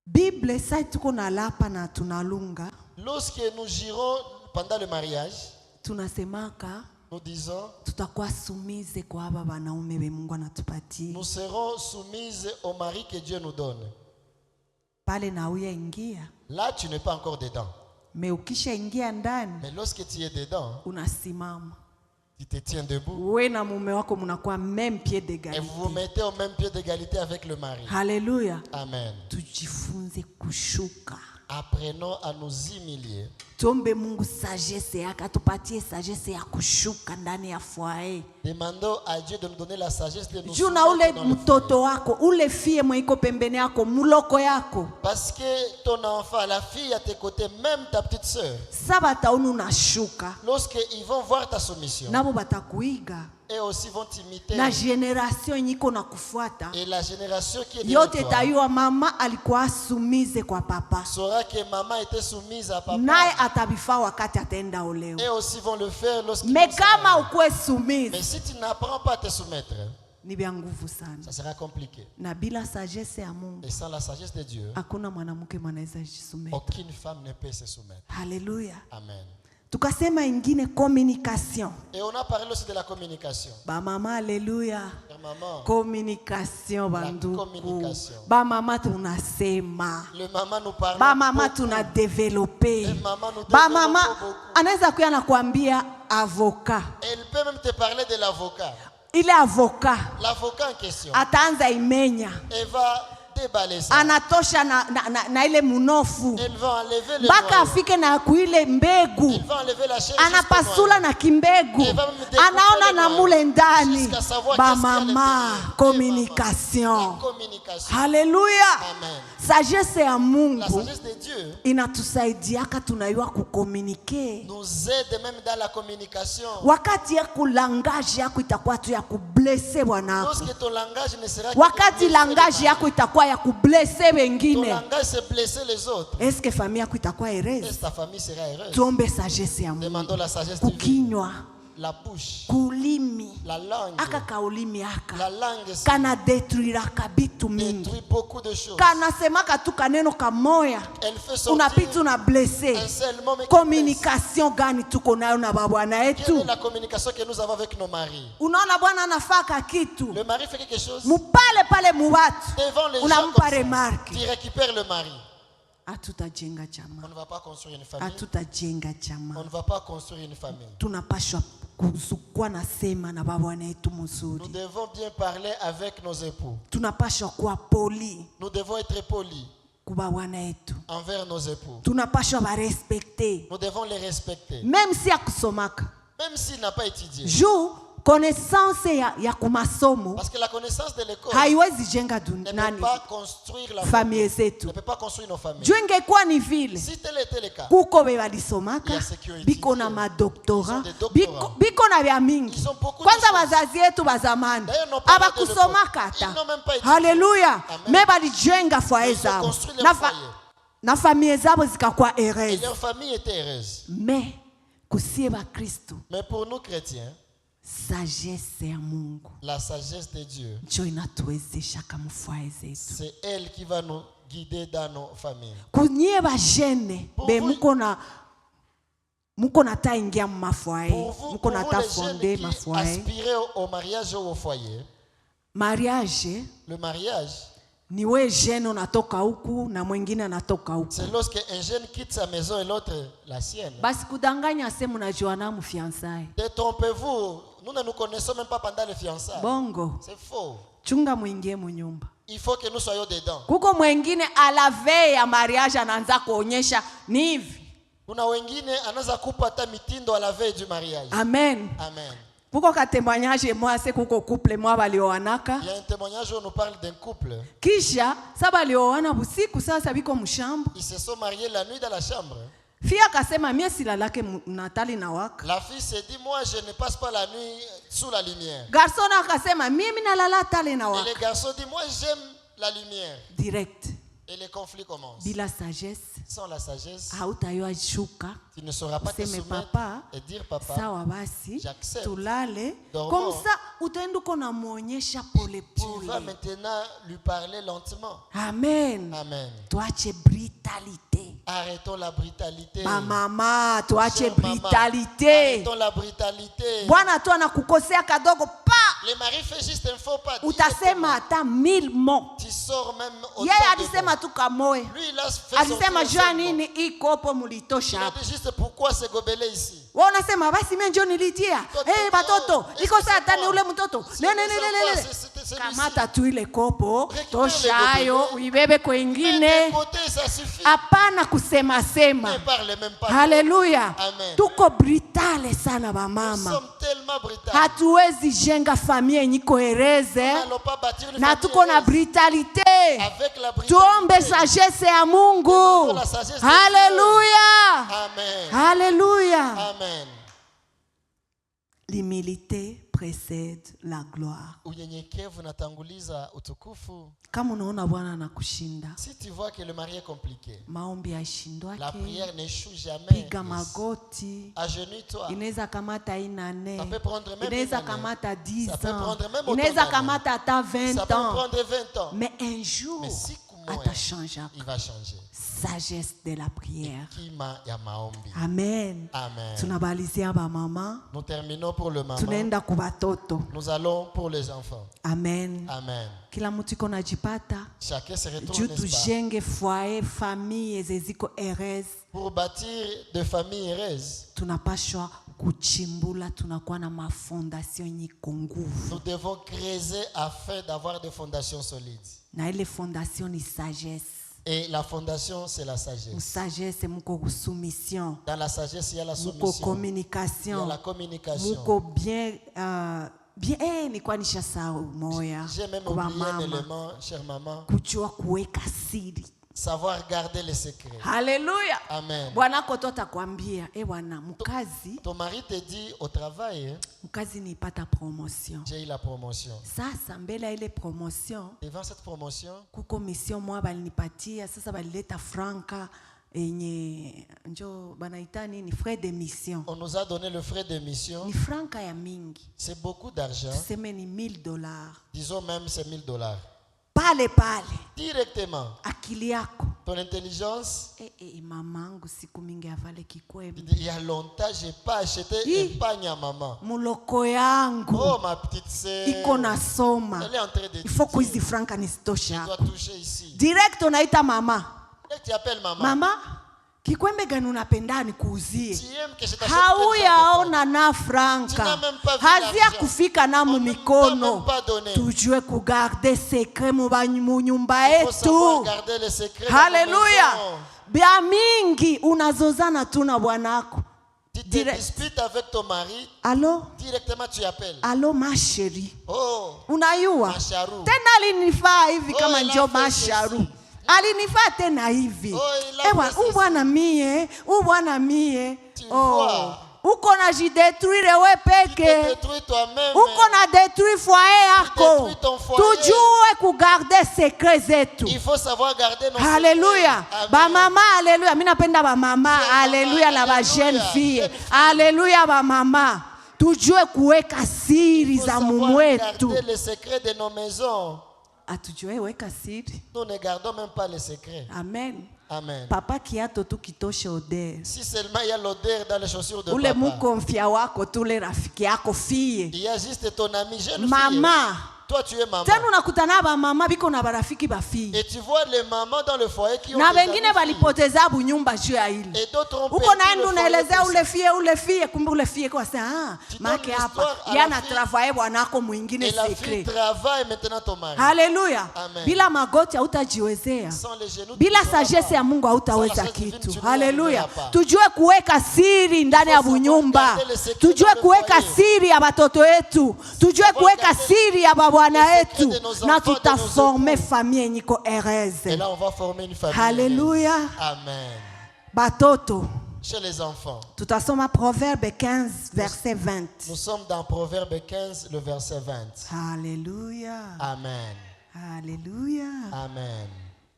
Bible sai tuko na lapa na tunalunga. Lorsque nous girons pendant le mariage, tunasemaka nous disons tutakuwa soumise kwa baba wanaume be Mungu anatupatia. Nous serons soumises au mari que Dieu nous donne. Pale na uya ingia. Là tu n'es pas encore dedans. Mais ukisha ingia ndani. Mais lorsque tu es dedans, unasimama. Tu te tiens debout. Wewe na mume wako mnakuwa même pied d'égalité. Et vous vous mettez au même pied d'égalité avec le mari. Alléluia. Amen. Tujifunze kushuka. Apprenons à nous humilier. Tuombe Mungu sagesse yake, atupatie sagesse ya kushuka ndani ya foyer. Demandons à Dieu de nous donner la sagesse de nous Juna ule soumettre dans le mtoto foyer. wako, ule fie mweiko pembeni yako, muloko yako. Parce que ton enfant, la fille à tes côtés, même ta petite sœur, Sabata unu nashuka. lorsqu'ils vont voir ta soumission, Nabo batakuiga. eux aussi vont t'imiter. Na generation nyiko na kufuata. Et la génération qui est Yote derrière toi tayua mama alikuwa sumize kwa papa. saura que maman était soumise à papa. Naye atabifaa wakati ataenda oleo. Eux aussi vont le faire lorsqu'ils Me vont se kama marier. ukwe Mais sumize, si tu n'apprends pas à te soumettre, ni vya nguvu sana. ça sera compliqué. Na bila sagesse ya Mungu, Et sans la sagesse de Dieu, hakuna mwanamke mwanaweza jisumeta. aucune femme ne peut se soumettre. Haleluya. Amen. Tukasema ingine communication. Et on a parlé aussi de la communication. Ba mama, haleluya. Chère maman, Communication banduku. communication. Ba mama tunasema. le maman nous parle. Ba mama tuna développer. Les mamans nous Ba développent mama beaucoup. anaweza kuya na kuambia avocat. Elle peut même te parler de l'avocat. Ile avocat L'avocat en question, ataanza imenya. elle va déballer ça. Anatosha na ile munofu. Elle va enlever le Baka noyau. afike na kuile mbegu. Elle va enlever la chair. Anapasula na kimbegu. Anaona na mule ndani. Ba mama, communication. Communication. Haleluya. Amen. Sagesse ya La Mungu sagesse de Dieu inatusaidiaka tunayua kukomunike. nous aide même dans la communication. Wakati yako langage yako itakuwa tu ya kublesse bwanako. Lorsque ton langage ne sera que Wakati de blesser langage les yako itakuwa ya kublesse ton wengine. langage c'est blesser les autres. Eske familia yako itakuwa Est-ce heureuse? que ta famille sera heureuse? Tuombe sagesse ya Mungu. Demandons la sagesse divine. Kukinywa, La bouche, kulimi. la langue. Aka kaulimi La aka. langue Kana détruiraka bitu mingi. détruit beaucoup de choses. Kana semaka tu kaneno kamoya. Elle fait Unapita sortir una blesse. un seul mot mais qui blesse. Communication gani tuko nayo na babwana Quelle yetu? est la communication que nous avons avec nos maris? Unaona bwana anafaka kitu. Le mari fait quelque chose Mupale pale muwatu. devant les gens Unampa comme ça. remarque. Tu récupères le mari. Hatutajenga On chama. ne va pas construire une famille. Hatutajenga On chama. ne va pas construire une famille. Tunapashwa kuwa na sema na babwana yetu Nous mzuri. devons bien parler avec nos époux. Tunapashwa kuwa poli Nous devons être polis kubabwana yetu. envers nos époux. Tunapashwa barespecte. Nous devons les respecter. Même si akusomaka. Même s'il n'a pas étudié. Juu connaissance ya kumasomo Parce que la connaissance de l'école haiwezi jenga ne nani peut pas construire la famille famille. zetu. Ne peut pas construire nos familles. Juu ingekuwa ni vile Si tel était le cas, kuko be balisomaka Il y a ceux qui ont biko na étudié. madoktora Ils ont des doctorats. biko na vya mingi. Ils ont beaucoup de Kwanza choses. wazazi yetu wa zamani D'ailleurs, nos parents de abakusomaka l'époque, hata. ils n'ont même pas étudié. Haleluya. Amen. Me balijenga foyer Ils ont zabo construit leur na foyer. na famille zabo zikakuwa Et heureuse. leur famille était heureuse. Me kusie ba Kristo, Mais pour nous chrétiens, sagesse ya Mungu la sagesse de Dieu, njo inatuwezeshaka mu foyer zetu. c'est elle qui va nous guider dans nos familles. Kunyie bajene Pour be vous- muko na ta ingia mu mafoyer, Pour vous, muko pour na vous ta les fonde jeunes qui mafoyer. aspirez au mariage ou au foyer, Mariage le mariage, ni we jeune unatoka huku na mwingine anatoka huku. c'est lorsque un jeune quitte sa maison et l'autre la sienne. Basi kudanganya se munajuana mu fiançailles. Détrompez-vous, nous ne nous connaissons même pas pendant les fiançailles. Bongo. C'est faux. Chunga mwingie mu nyumba. Il faut que nous soyons dedans. Kuko mwingine a la veille ya mariage anaanza kuonyesha ni hivi. Kuna wengine anaweza kupa hata mitindo à la veille du mariage. Amen. Amen. Kuko ka témoignage moi se kuko couple moi balioanaka. Il y a un témoignage où on nous parle d'un couple. Kisha saba balioana busiku sasa biko mshamba. Ils se sont mariés la nuit dans la chambre. Fia akasema mie silalake Natali na waka. La fille s'est dit, moi je ne passe pas la nuit sous la lumière. Garçon akasema mimi nalala Tali na Et waka. le garçon dit, moi j'aime la lumière. Direct. Et les conflits commencent. Bila sagesse Sans la sagesse, hautayoa shuka. tu ne sauras pas te Useme soumettre papa, et dire papa, sawa basi j'accepte. tulale. Dormons. Comme ça utaenda uko na muonyesha pole tu vas pole. maintenant lui parler lentement. Amen. Amen. Tuache brutalité. Arrêtons la brutalité. Ba mama tuache Chère maman, brutalité. arrêtons la brutalité. Bwana tu anakukosea kadogo pa Le mari fait juste un faux pas. utasema hata 1000 mots. Tu sors même autant Yeye de alisema mots. tu kamoe. Lui, il a fait Alisema sortir jua un seul mot. nini hii kopo mulitosha Il a hapa. dit juste pourquoi se gobeler ici. Wewe unasema basi mimi ndio nilitia. Toto, Eh batoto, est-ce iko que saa c'est tani moi? ule mtoto. Si Ne les ne ne enfants, ne. c'était celui-ci. Kamata tu ile kopo, Récupère toshayo, le gobelet. uibebe Mets kwengine. de côté, ça suffit. Hapana kusema sema. Ne parle même pas. Haleluya. Amen. Tuko brutale sana Nous bamama. sommes tellement brutaux. Hatuwezi jenga familia yenye kohereze Nous n'allons pas bâtir une na famille tuko na heureuse. brutalité. Avec la Tuombe brutalité. sagesse ya Mungu. Demandons la sagesse de Dieu. Haleluya. Amen. Haleluya. Amen. L'humilité précède la gloire. Unyenyekevu unatanguliza utukufu. Kama unaona Bwana anakushinda, Si tu vois que le mari est compliqué, maombi la haishindwake. prière n'échoue jamais. Piga magoti. Agenouille-toi. Inaweza kamata inane. Ça peut prendre même Inaweza une année. kamata 10 Ça peut ans. prendre même autant Inaweza d'années. kamata ata 20 Ça peut ans. prendre 20 ans. Mais un jour, Mais siku moja, atachangea. il va changer. Sagesse de la prière. Kima ya maombi. Amen. Amen. Tunabalizia ba mama. Nous terminons pour le maman. Tunaenda kubatoto. Nous allons pour les enfants. Amen. Amen. Kila mtu iko najipata. Chacun se retourne, Juu n'est-ce pas? tujenge foyer, famille zeziko heureuses. Pour bâtir des familles heureuses, Tunapashwa kuchimbula, tunakuwa na mafondation yenye nguvu. nous devons creuser afin d'avoir des fondations solides. Na ile fondation ni sagesse. Et la fondation, c'est la sagesse. Sagesse muko soumission. Dans la sagesse, il y a la Muko soumission. Il y a communication. la communication. Muko bien bien ni kwa nishasahau moya. J'ai même Kwa oublié un mama. élément, chère maman. Kujua kuweka siri. Savoir garder les secrets. Haleluya. Amen. Bwana koto atakwambia, bwana mkazi, Ton mari te dit au travail, hein, mkazi nipata promotion. j'ai eu la promotion. Sasa mbele ya ile promotion, Devant cette promotion, kuko mission mwa balinipatia, sasa balileta franka enye njo banaitani ni frais de mission. on nous a donné le frais de mission. Ni franka ya mingi. C'est beaucoup d'argent. Tuseme ni $1000. Disons même c'est $1000. Pale Directement. akili yako. Ton intelligence. Mamangu siku mingi avale kikwembe. Il y a longtemps, je n'ai pas acheté un pagne à maman. Muloko yangu. Oh, ma petite sœur. Iko nasoma. Elle est en train de Il faut kuizi franka nisitosha. tu dois toucher ici. Direct unaita mama. Et tu appelles maman. Mama, kikwembe gani unapenda nikuuzie? Tu aimes que je t'achète Hauyaona na franka. Tu n'as même pas vu Hazia l'argent. kufika na On ne t'a mumikono. même pas donné. Tujue kugarde secret mu nyumba Il faut savoir yetu. garder les secrets. Haleluya. Bia mingi unazozana tu na bwanako. Tu te disputes avec ton mari. Allo? Directement tu appelles. Allo ma chérie. Oh. Unayua? Masharu. Tena alinifaa hivi kama il a njo fait masharu. ceci. Alinifaa tena hivi. Oh, il a fait ceci. Ubwana mie. Tu vois. Uko na jidetruire we Tu te peke. détruis toi-même. Uko na détruire foyer yako. détruis ton foyer. Tujue kugarde secret zetu. Il faut savoir garder nos Haleluya. secrets. Ba Amen. mama, haleluya. Mimi napenda ba mama, Jeune haleluya, maman, na ba haleluya, jeune fille. jeune fille. Haleluya ba mama. Tujue kuweka siri Il faut za savoir mumwetu. garder les secrets de nos maisons. Atujue weka siri. Nous ne gardons même pas les secrets. Amen. Amen. Papa kiato tu kitoshe odeur. Si seulement il y a l'odeur dans les chaussures de Ule papa. mukonfia wako tule rafiki yako fie. Il y a juste ton ami jeune fille. Mama. Toi tu es maman. Tena unakutana ba mama biko na barafiki ba fie. Et tu vois les mamans dans le foyer qui ont Na des amis wengine filles. balipoteza bunyumba juu ya ile. Et d'autres ont Uko perdu naenda le foyer unaelezea pour ça. ule fie kumbe ule fie kwa sasa Tu make donnes hapa l'histoire à yana la fille. travailler bwanako mwingine Et la fille secret. travaille maintenant ton mari. Haleluya. Amen. Bila magoti hautajiwezea. Sans les genoux, Bila tu ne sauras sagesse pas. ya Mungu Sans hautaweza la sagesse divine, kitu. tu n'y Haleluya. arriveras pas. Tujue kuweka siri ndani ya savoir bunyumba. garder les secrets Tujue dans le kuweka foyer. siri ya batoto wetu. Tujue kuweka garder siri ya babwana les secrets yetu de nos na enfants, de nos tutaforme époux. famille yenye iko Et heureuse. là, on va former une famille. Haleluya. heureuse. Amen. Batoto. Chez les enfants, Tutasoma Proverbe 15 verset 20. nous sommes dans Proverbe 15, le verset 20. Haleluya. Amen. Haleluya. Amen.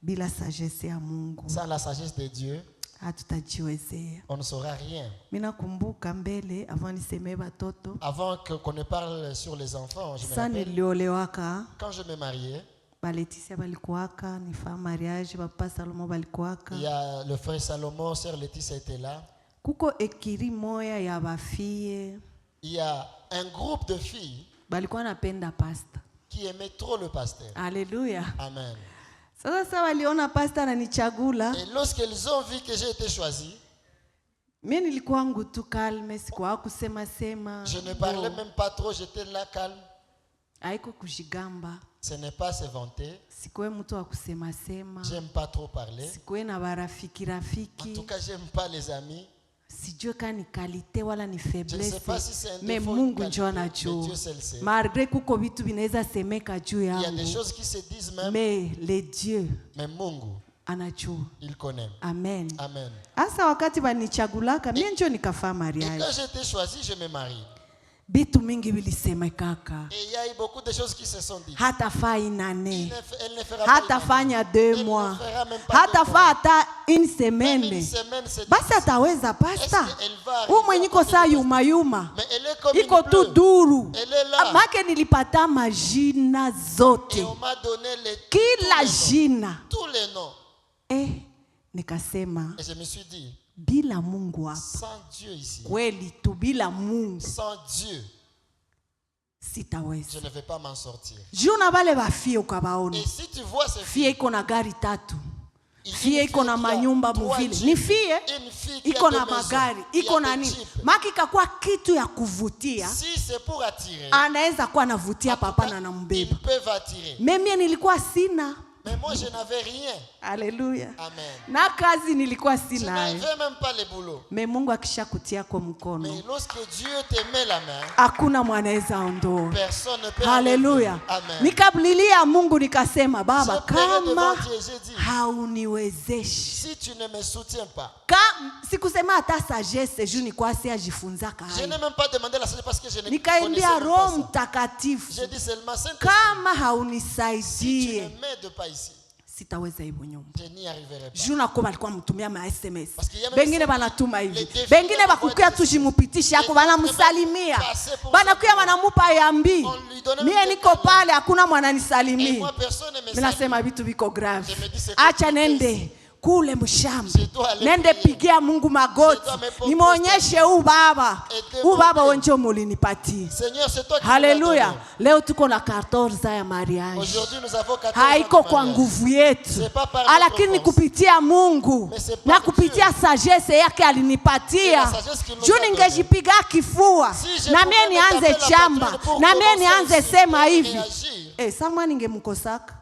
Bila sagesse ya Mungu Sans la sagesse de Dieu, hatutajiwezea. on ne saura rien. Mina kumbuka mbele avant niseme batoto. Avant qu'on ne parle sur les enfants, je me Sa rappelle, niliolewaka quand je me mariais, Baleticia balikuwaka nifa mariage papa Salomo balikuwaka. il y a le frère Salomon, sœur Laetitia était là. Kuko ekiri moya ya bafie Il y a un groupe de filles balikuwa napenda pasta. qui aimaient trop le pasteur. Haleluya. Amen. Sasa waliona pasta ananichagula. Et lorsqu'ils ont vu que j'ai été choisi, Mimi nilikuwa ngutu kalme, sikuwa kusema sema. je ne parlais même pas trop, j'étais là calme. haiko kujigamba. Ce n'est pas se vanter. Sikuwe mtu wa kusema sema. J'aime pas trop parler. Sikuwe na barafiki rafiki. En tout cas, j'aime pas les amis. Sijue kama ni qualité wala ni faiblesse. Mais Mungu ndio anajua. Malgré kuko vitu vinaweza semeka juu yangu. Il y a des choses qui se disent même. Mais le Dieu. Mais Mungu anajua. Il connaît. Amen. Amen. Asa wakati banichagulaka mimi ndio nikafaa mariage. Et quand j'ai été choisi, je me marie. Bitu mingi bilisema kaka. Et il y a eu beaucoup de choses qui se sont dites. Hata fa une année. Elle ne fera pas. Hata fanya 2 mois. Hata fa hata une semaine. Basi ataweza pasta. Mwenye iko saa yuma yuma. Iko tu duru. Make nilipata majina zote. Et on m'a donné kila jina. Tous les noms. Nikasema. Et je me suis dit. Bila Mungu hapa. Sans Dieu ici. Kweli tu bila Mungu. Sans Dieu. Sitaweza. Je ne vais pas m'en sortir. Juna bale bafie ukabaona. Et si tu vois ces filles iko na gari 3. Fie iko na manyumba muvile. Ni fie iko na magari, iko na nini? Maki kakua kitu ya kuvutia. Si c'est pour attirer. Anaweza kuwa anavutia papa na anambeba. Ils peuvent attirer. Mimi nilikuwa sina. Mais moi, je n'avais rien. Alléluia. Amen. Na kazi nilikuwa sina. Je n'avais même pas le boulot. Mais Mungu akishakutia kwa mkono. Mais lorsque Dieu te met la main, hakuna mwanaweza ondoa. Personne ne peut. Alléluia. Amen. Nikablilia Mungu nikasema Baba kama Dieu, hauniwezeshi. Si tu ne me soutiens pas. Sikusema hata sagesse juu ni kwa si ajifunzaka hai. Je n'ai même pas demandé la sagesse parce que je ne nikaambia Roho Mtakatifu. J'ai dit seulement kama haunisaidie. Si tu ne m'aides pas ici. Sitaweza hivyo nyumba. Je n'y arriverai pas. Juna kwa alikuwa mtumia ma SMS. Bengine banatuma hivi. Bengine bakukia tujimupitisha yako banamsalimia. Banakuya banamupa yambi. Mie niko pale hakuna mwananisalimia. Mimi nasema vitu viko grave. Acha nende kule mshamba. Nende pigia Mungu magoti. Nimuonyeshe huu baba. Huu baba wenje mulinipatia. Haleluya. Leo tuko na 14 ya mariage. Haiko kwa nguvu yetu. Lakini kupitia Mungu na kupitia sagesse yake alinipatia. Juu ningejipiga kifua. Na mimi nianze chamba. Na mimi nianze sema hivi. Sama ningemkosaka.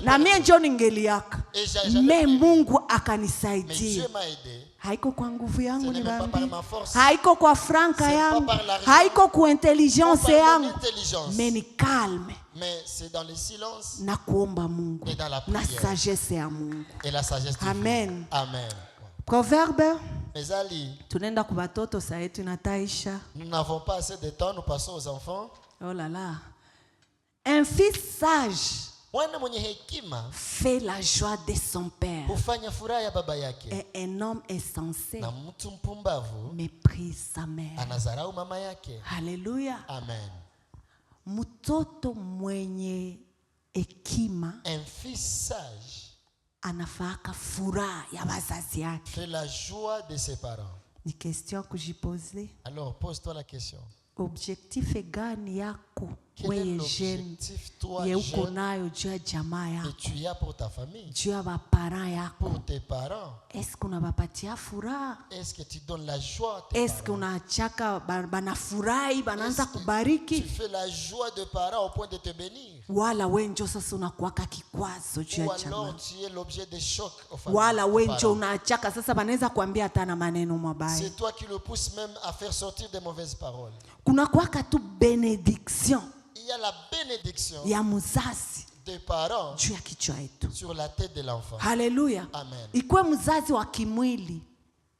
Na mimi ndio ningeliaka. Me Mungu akanisaidia. Haiko kwa nguvu yangu ni bambi. Haiko kwa franka yangu. Haiko kwa intelligence yangu. Mais ni calme. Mais c'est dans le silence. Na kuomba Mungu. Et dans la prière. Na sagesse ya Mungu. Et la sagesse de Amen. Amen. Proverbe. Mesali. Tunaenda kwa watoto saa yetu inataisha. Nous n'avons pas assez de temps, nous passons aux enfants. Oh là là. Un fils sage fait la joie de son père. Et un homme insensé méprise sa mère. Alléluia. Amen. Mtoto mwenye hekima, un fils sage, anafaka furaha ya wazazi yake. Fait la joie de ses parents. Ni question kujiposer. Alors pose-toi la question. Objectif gani yako wewe jeune ye uko nayo juu ya jamaa yako? Et tu as pour ta famille. Juu ya parents yako. Pour tes parents. Est-ce qu'on bapatia furaha? Est-ce que tu donnes la joie à tes Est-ce qu'on achaka banafurahi banaanza kubariki? Tu fais la joie de parents au point de te bénir. Wala wewe ndio sasa unakuwaka kikwazo juu ya jamaa. Ou alors tu es l'objet de choc aux familles. Wala wewe ndio unachaka sasa banaweza kuambia hata na maneno mabaya. C'est toi qui le pousse même à faire sortir des mauvaises paroles. Kuna kuwaka tu benediction. Il y a la bénédiction ya muzazi des parents juu ya kichwa yetu. Sur la tête de l'enfant. Haleluya. Amen. Ikuwe muzazi wa kimwili.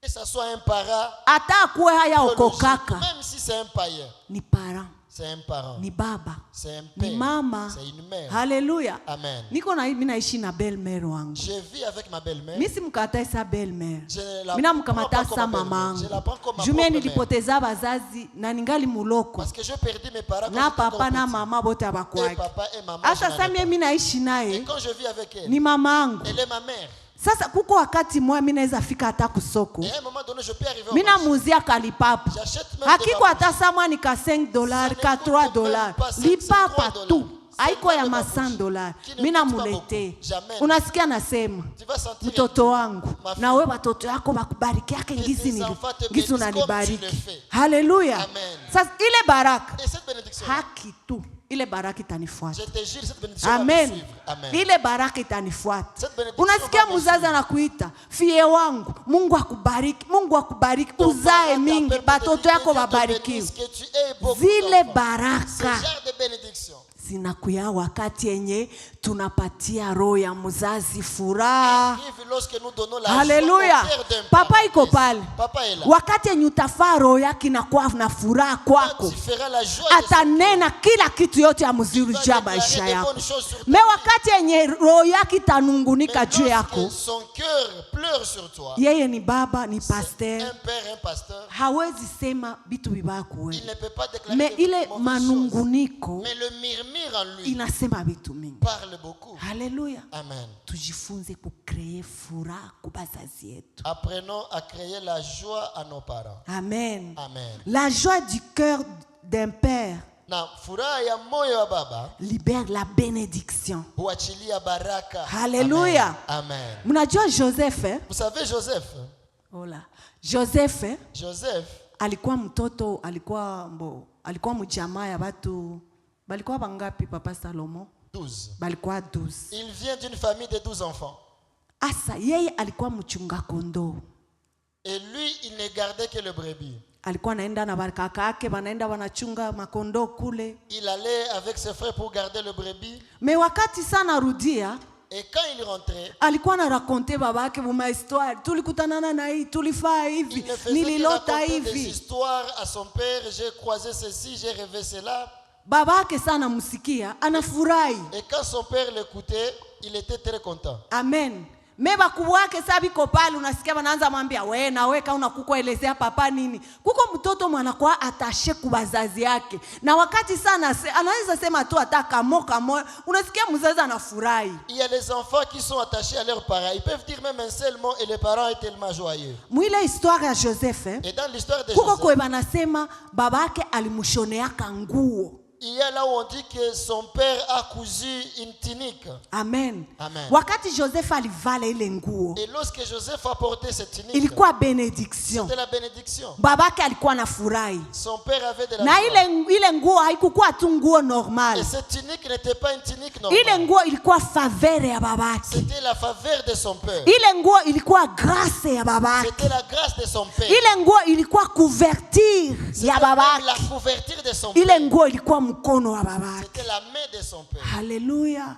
Que ça soit un parent. Ata kuwe haya okokaka. Même si c'est un païen. Ni parent. C'est un parent. Ni baba. C'est un père. Ni mama. C'est une mère. Haleluya. Amen. Niko na mimi naishi na belle-mère wangu. Je vis avec ma belle-mère. Mimi simkatai sa belle-mère. Mimi namkamata sa mamangu. Jumie nilipoteza bazazi na ningali muloko. Parce que je perdu mes parents. Na papa na mama bote abakwaki. Papa et maman. Asa sasa mimi naishi naye. Et quand je vis avec elle. Ni mamangu. Elle est ma mère. Sasa kuko wakati mwa mimi naweza fika hata kusoko. Mimi namuuzia kalipapu. Hakiko hata samwa ni ka $5 ka $3. Lipapa tu. Haiko ya $100. Mimi namulete. Unasikia nasema mtoto wangu na wewe watoto yako bakubariki yake ngizi unanibariki. Haleluya. Sasa ile baraka haki tu ile baraka itanifuata. Je te jure, cette bénédiction va me Amen. suivre. Amen. Ile baraka itanifuata. Cette bénédiction Unasikia va me mzazi suivre. anakuita, fie wangu, Mungu akubariki, Mungu akubariki, Ton uzae parent mingi, t'appelle pour te batoto dire yako que Dieu te babarikiwe. bénisse, que tu aies beaucoup Zile d'enfants. Ce baraka genre de bénédiction zinakuya wakati yenye tunapatia roho ya mzazi furaha. arrive lorsque nous donnons la Haleluya. joie au cœur d'un Papa père. iko pale. Papa est là. Wakati yenye utafaa roho yake inakuwa na furaha Quand kwako, tu feras la joie de son atanena kila kitu yote ya mzuri cœur, juu ya il va maisha déclarer de yako. bonnes choses sur ta Me vie. wakati yenye roho yake itanungunika Mais juu yako, lorsque son cœur pleure sur toi, yeye ni baba, ni c'est pasteur, un père, un pasteur, hawezi sema vitu vibaya il kuwe. ne peut pas déclarer Me de ile mauvaises choses. manunguniko Mais le murmure en lui inasema vitu mingi. parle beaucoup. Haleluya. Amen. Tujifunze kukree furaha kubazazi yetu. Apprenons à créer la joie à nos parents. Amen. Amen. La joie du cœur d'un père Na furaha ya moyo wa baba libère la bénédiction. huachilia baraka. Haleluya. Amen. Mnajua Joseph eh? Vous savez Joseph? Hola. Joseph eh? Joseph Alikuwa mtoto, alikuwa mjamaa ya watu, balikuwa bangapi papa Salomo? 12. Balikuwa 12. Il vient d'une famille de 12 enfants. Asa yeye alikuwa mchunga kondoo. Et lui, il ne gardait que le brebis. Alikuwa anaenda na kaka yake, wanaenda wanachunga makondoo kule. Il allait avec ses frères pour garder le brebis. Me wakati sana rudia, Et quand il rentrait, alikuwa na raconter babake buma histoire, tulikutanana na hii, tulifaa il hivi, ne faisait que nililota raconter des hivi. histoires à son père. J'ai croisé ceci, j'ai rêvé cela. Babake sana msikia, anafurahi. Et quand son père l'écoutait, il était très content. Amen. Me bakubwa wake sabi ko pale, unasikia wanaanza mwambia we na we kama unakukuelezea papa nini. Kuko mtoto mwanakuwa atashe kubazazi yake. Na wakati sana anaweza sema tu ataka moka, unasikia mzazi anafurahi. Il y a les enfants qui sont attachés à leurs parents. Ils peuvent dire même un seul mot et les parents sont tellement joyeux. Mwile histoire ya Joseph eh? Et dans l'histoire de Kuko Joseph, kwe banasema babake alimushoneaka nguo. il y a là où on dit que son père a cousu une tunique. Amen. Amen. Wakati Joseph alivala ile nguo, Et lorsque Joseph a porté cette tunique, ilikuwa benediction. c'était la bénédiction. Babake alikuwa na furahi. Son père avait de la Na joie. ile nguo haikukuwa tu nguo normal. Et cette tunique n'était pas une tunique Ile normale. nguo ilikuwa faveur ya babake. C'était la faveur de son père. Ile nguo ilikuwa grâce ya babake. C'était la grâce de son père. Ile nguo ilikuwa couverture C'était ya même babake. la couverture de son Ile père. nguo ilikuwa mkono wa babake. C'était la main de son père. Haleluya.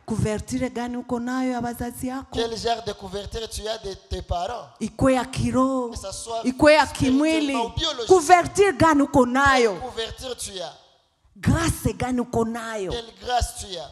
Couverture gani uko nayo ya bazazi yako? Quel genre de couverture tu as de tes parents? Ikwe ya kiroho, Que ça soit ikwe ya kimwili. spirituellement ou biologique. Couverture gani uko Quelle nayo? couverture tu as? Grace gani uko nayo? Quelle grâce tu as?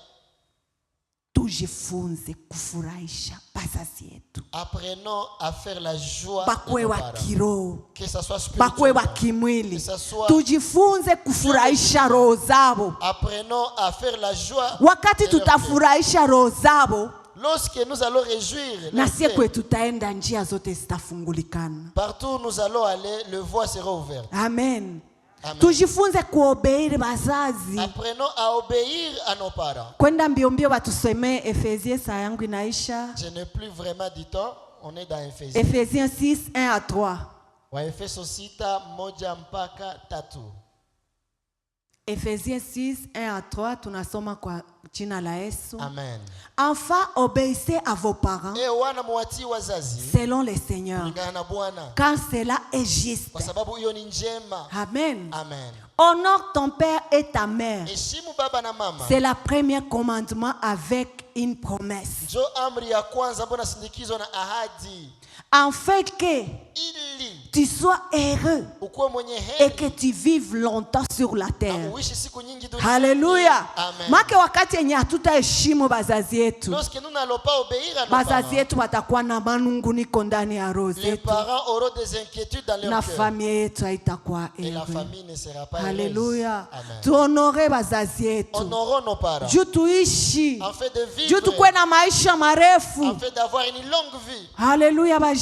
Tujifunze kufurahisha bazazi yetu. Apprenons à faire la joie de Bakwe nos wa parents. kiroho, Que ça soit bakwe wa spirituellement. kimwili. Que ça soit- Tujifunze kufurahisha roho zabo. Apprenons à faire la joie. Wakati de leur tutafurahisha roho zabo, cœur. Lorsque nous allons réjouir na leur sie cœur, kwe tutaenda njia zote zitafungulikana. partout où nous allons aller, le voie sera ouvert. Amen. Amen. Tujifunze kuobeiri bazazi. Apprenons à obéir à nos parents. Kwenda mbio mbio watusomee Efesie, saa yangu inaisha. Je n'ai plus vraiment du temps. On est dans Ephésiens. Efesiens 6, 1 à 3. Waefeso 6 moja mpaka 3. Efesiens 6, 1 à 3, tunasoma kwa jina la Yesu. Amen. Enfin, obéissez à vos parents E wana muwatii wazazi selon le Seigneur, kulingana na Bwana, quand cela est juste. kwa sababu hiyo ni njema. Amen. Amen. Honore ton père et ta mère. Heshimu baba na mama. C'est le premier commandement avec une promesse. Njo amri ya kwanza ambayo inasindikizwa na ahadi, Afin que ili tu sois heureux ukuwe mwenye et que heri tu vives longtemps sur la na terre. uishi siku nyingi duniani. Haleluya. Amen. Make wakati yenye hatutaheshimu bazazi yetu, Lorsque nous n'allons pas obéir à nos bazazi parents, yetu watakuwa na manunguniko ndani ya roho les zetu, parents auront des inquiétudes dans na leur cœur. familia yetu haitakuwa Et la heureux. famille ne sera pas heureuse. Haleluya. Amen. Tuonore bazazi yetu Honorons nos parents. juu tuishi, En fait de juu vivre, tukuwe na maisha marefu. en fait d'avoir une longue vie. Haleluya bajene.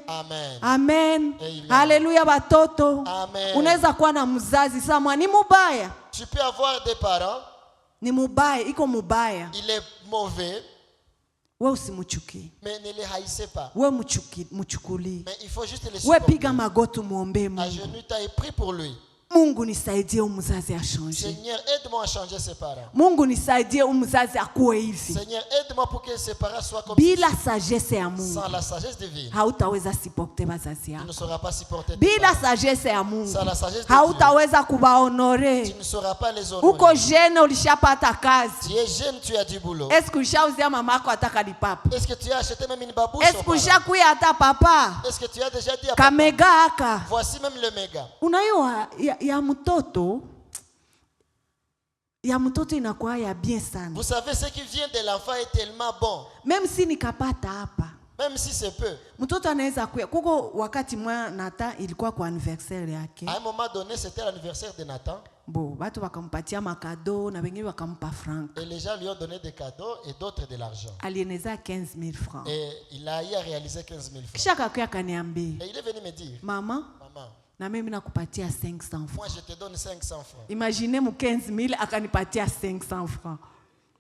Amen. Amen. Amen. Haleluya batoto. Amen. Unaweza kuwa na mzazi samwa ni mubaya, Tu peux avoir des parents, ni mubaya, iko mubaya, il est mauvais, we usimuchukie, mais ne les haïssez pas. we muchukulie, Mais il faut juste les we supporter. piga magoti muombe À Mungu. genoux, tu as pris pour lui. Mungu nisaidie mzazi achange. Seigneur, aide-moi à changer ses parents. Mungu nisaidie mzazi akuwe hivi. Seigneur, aide-moi pour que ses parents soient comme Bila sagesse ya Mungu sans la sagesse divine. hautaweza supporter wazazi Tu yako. ne sauras pas supporter tes Bila parents. sagesse ya Mungu Sans la sagesse de Dieu, hautaweza kubaonore. tu ne sauras pas les Uko honorer. jeune ulishapata kazi. Tu es jeune, tu as du boulot. Est-ce que ushauzia mamako ataka lipapa? Est-ce que tu as acheté même une babouche Est-ce aux que parents? ushakuya hata papa? Est-ce que tu as déjà dit à papa? Kamega aka. Voici même le méga. Unaiwa ya mtoto inakuwa ya bien sana. Vous savez, ce qui vient de l'enfant est tellement bon. Même si nikapata hapa. Même si c'est peu. Mtoto anaweza kuya. Kuko wakati mwa Nathan ilikuwa kwa anniversaire yake. À un moment donné, c'était l'anniversaire de Nathan. Bo, watu wakampatia makado na wengine wakampa franc. Et les gens lui ont donné des cadeaux et d'autres de l'argent. Alieneza 15,000 francs. Et il a eu à réaliser 15 000 francs. Kisha kakuya kaniambia, Et il est venu me dire, mama, maman, na mimi nakupatia 500 francs. moi je te donne 500 francs. Imaginez mu 15,000 akanipatia 500 francs.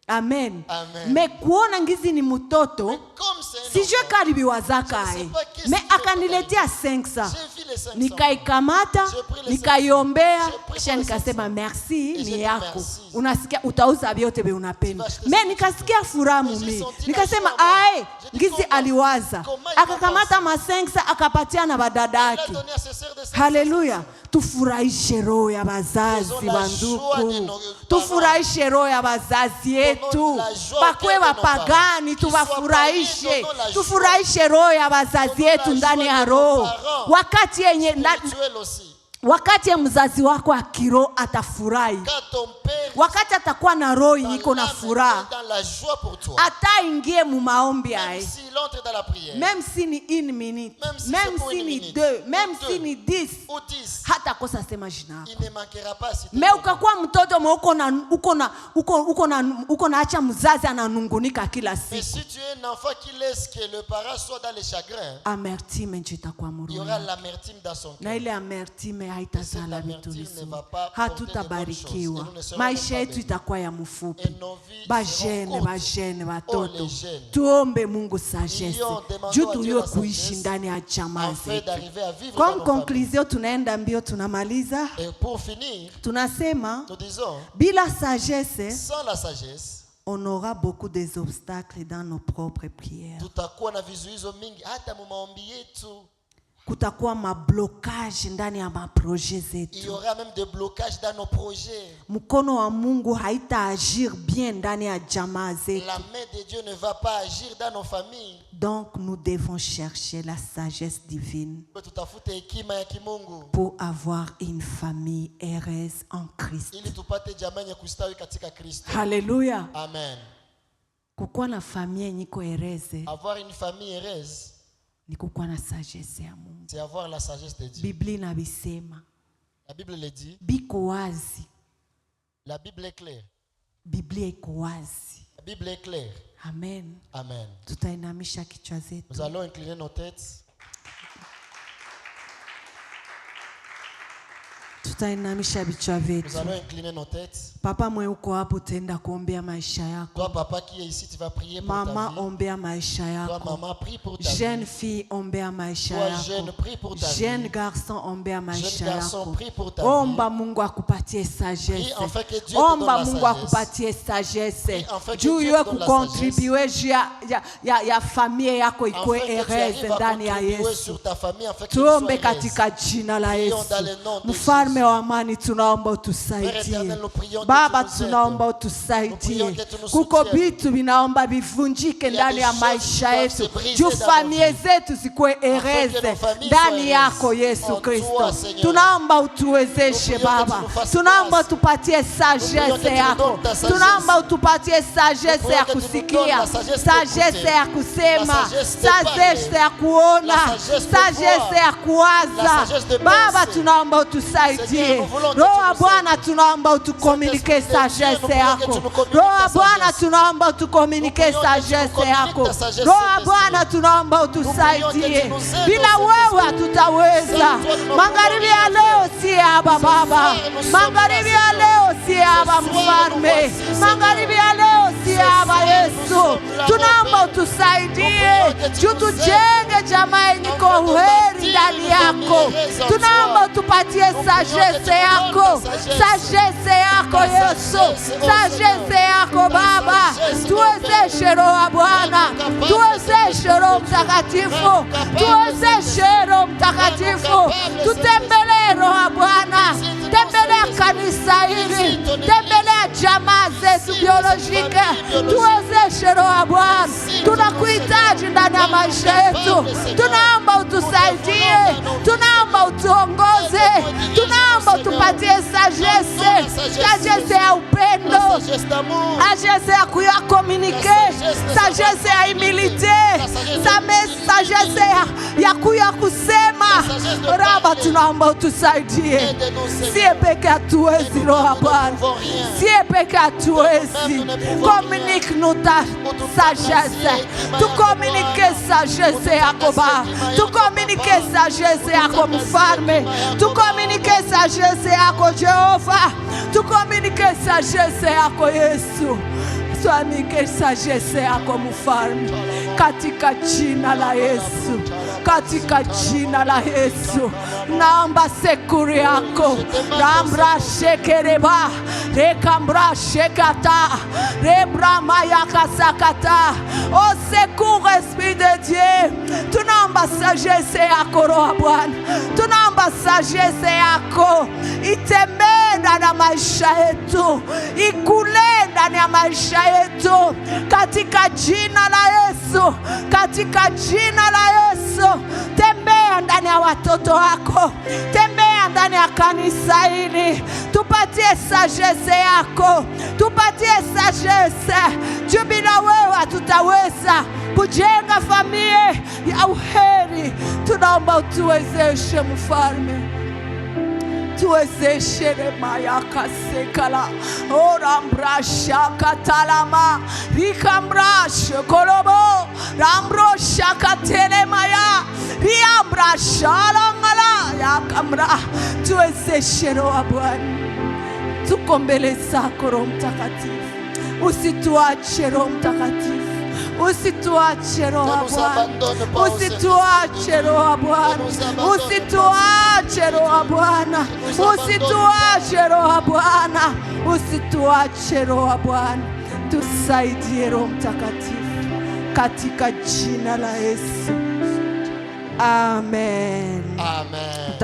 Amen. Amen. Me kuona ngizi ni mtoto, Mais comme c'est un sijue enfant, karibiwazaka je ne sais ai. pas qu'est-ce Me qu'il veut akaniletea 500. j'ai vu les 500 Nikaikamata, J'ai pris les nikaiombea, 500. J'ai pris kisha les nikasema 500. merci Et j'ai ni dit yako. merci. Unasikia utauza vyote vile unapenda. Tu vas acheter Me ce que nikasikia tu furaha Mais j'ai mimi. senti la Nikasema joie, moi. ae, J'ai dit, ngizi comment? aliwaza. Comment il va Akakamata penser? 500 akapatia na badada Il a yake. donné à ses sœurs de 500. Haleluya. Tufurahishe roho ya wazazi Faisons la joie de banduku. nos Tufurahishe roho ya wazazi yetu. Donnons la joie au Bakwe cœur de nos wapagani parents. tuwafurahishe. Qu'ils soient païens, donnons la Tufurahishe roho ya wazazi Donnons la yetu ndani joie ya de nos roho. parents. Wakati yenye Spirituel aussi. wakati ya mzazi wako akiro atafurahi. Quand ton père Wakati atakuwa na roho dans iko na l'âme, furaha. dans la joie pour toi. Ataingie mu maombi Même aye. s'il entre dans la prière. Même si ni 1 minute, Même si même c'est pour si une ni minute, 2, même ou si deux, ni 10, ou 10. hata kosa sema jina yako. Il ne manquera pas si tu Me ukakuwa mtoto mwe uko na acha mzazi ananungunika kila Mais siku. si tu es un enfant qui laisse que le parent soit dans les chagrins, Amertime nje itakuwa il y aura murua. l'amertume dans son Na cœur. ile amertime haitazala Cette vitu amertume ne vizuri. va pas porter Hatutabarikiwa. de bonnes choses. Et nous ne serons Maisha même pas yetu bénis. itakuwa ya mfupi. Et nos vies Bajene, seront courtes. bajene, Oh, watoto. les jeunes. Tuombe Mungu sagesse. Prions, demandons Juu à Dieu tuyo la kuishi sagesse ndani ya jamaa afin zetu. d'arriver à vivre dans Comme nos familles. conclusion tunaenda mbio tunamaliza. Et pour finir, Tunasema nous disons, bila sagesse sans la sagesse, on aura beaucoup des obstacles dans nos propres prières. tutakuwa na vizuizo mingi hata mu maombi yetu. Kutakuwa mablokage ndani ya maproje Il y zetu. aura même des blocages dans nos projets. Mkono wa Mungu haitaagir bien ndani ya jamaa zetu. La main de Dieu ne va pas agir dans nos familles. Donc nous devons chercher la sagesse divine Tutafute hekima ya kimungu pour avoir une famille heureuse en Christ. ili tupate jamaa yenye kustawi katika Kristo. Haleluya. Amen. Kukuwa na familia yenye iko heureuse Avoir une famille heureuse, ni kukuwa na sagesse ya Mungu. c'est avoir la sagesse de Dieu. Biblia inabisema. La Bible le dit. Biko wazi. La Bible est claire. Biblia iko wazi. La Bible est claire. Amen. Amen. Tutainamisha kichwa zetu. Nous allons incliner nos têtes. Tutainamisha vichwa Nous vyetu. allons incliner nos têtes. Papa mwe uko hapo utaenda kuombea maisha yako. Toi, papa qui est ici, tu vas prier pour Mama ta vie. ombea maisha Toi, yako. maman, prie pour ta Jeune vie. fille ombea maisha Toi, jeune, yako. prie pour ta Jeune vie. garçon ombea maisha Jeune garçon, yako. prie pour ta Omba vie. Mungu akupatie sagesse. Prie afin que Dieu te donne Omba la Mungu sagesse. akupatie sagesse. Prie afin que Juu Dieu iwe te donne la kukontribue juu ya familia yako Afin ikuwe que tu heureuse arrives à ndani ya contribuer Yesu. sur ta famille afin que tu Tuombe sois katika jina la Prions Yesu. dans le nom de Mfalme Jésus. wa amani tunaomba Père utusaidie. éternel, nous prions que Baba tu nous tunaomba aides. Nous utusaidie. prions que tu nous Kuko soutiennes. vitu vinaomba vivunjike Il y a ndani des ya choses maisha qui yetu. doivent se briser Juu dans nos familia vies. zetu zikuwe Afin que heureuse nos familles ndani soient yako heureuses. Yesu En Kristo. toi, Seigneur. Tunaomba utuwezeshe Nous prions que Baba. tu nous fasses Tunaomba grâce. utupatie Nous prions que sagesse tu nous yako. donnes ta sagesse. Tunaomba utupatie sagesse Nous ya prions que tu nous donnes kusikia, la sagesse sagesse d'écouter. ya kusema, La sagesse de sagesse parler. ya kuona, La sagesse de sagesse voir. ya La kuwaza. sagesse de Baba penser. tunaomba utusaidie. Seigneur, nous voulons que Roho tu wa nous Bwana aides. tunaomba utukomunike Saint-Esprit de Dieu, nous sagesse prions que yako. tu nous communiques Roho wa ta Bwana sagesse. tunaomba utukomunike Nous prions que tu nous sagesse communiques yako. ta sagesse, Roho wa Saint-Esprit. Bwana tunaomba prions que utusaidie. tu nous aides, Bila Saint-Esprit. wewe hatutaweza. Sans toi, nous ne Magharibi pouvons ya rien leo faire. si haba Baba. soir, nous sommes Magharibi là, ya Seigneur. leo si haba Ce soir, mfalme. nous voici, Magharibi ya leo si haba Yesu. Tunaomba utusaidie. Juu tujenge jamaa yenye iko heri ndani yako. Tunaomba utupatie sagesse yako, sagesse yako Yesu, sagesse yako Baba. Tuwezeshe Roho Bwana, tuwezeshe Roho Mtakatifu, tuwezeshe Roho Mtakatifu. Tutembelee Roho Bwana, tembelea kanisa hili, tembelea jamaa zetu biolojike. Tuwezeshe Roho Bwana, tunakuhitaji ndani ya maisha yetu. Tunaomba utusaidie, tunaomba utuongoze, tunaomba utupatie sagesse, sagesse ya upendo, sagesse ya kuyakomunike, sagesse ya humilite, sagesse ya kuyakusema. Baba, tunaomba utusaidie. Sie peke hatuwezi Roho Bwana, sie peke hatuwezi. Communique-nous ta sagesse, tu communique sagesse yako Baba, tu communique sagesse yako Mfalme, tu communique sagesse yako Jehova, tu communique sagesse yako Yesu. Tuamike sagesse yako Mfalme, katika jina la Yesu, katika jina la Yesu. Naomba sekuri yako, rambra shekereba, rekambra shekata, rebra mayaka sakata. Au secours Esprit de Dieu, tunaomba sagesse yako Roho Bwana, tunaomba sagesse yako itembee ndani ya maisha yetu, ikule ndani ya maisha yetu, katika jina la Yesu, katika jina la Yesu. Tembea ndani ya watoto wako, tembea ndani ya kanisa hili. Tupatie sagesse yako, tupatie sagesse. Juu bila wewe hatutaweza kujenga familia ya uheri. Tunaomba utuwezeshe Mfalme, tuwezeshe mayaka sekala, orambrasha katalama, rikambrasha kolobo, rambrosha katele maya, riambrasha langala yakambra. Tuwezeshe Roho Bwana, tuko mbele zako Roho Mtakatifu. Usituache Roho Mtakatifu, usituache Roho Bwana, usituache Roho Bwana, usituache Roho Bwana, usituache Roho Bwana, usituache Roho Bwana. Tusaidie Roho Mtakatifu, katika jina la Yesu. Amen. Amen.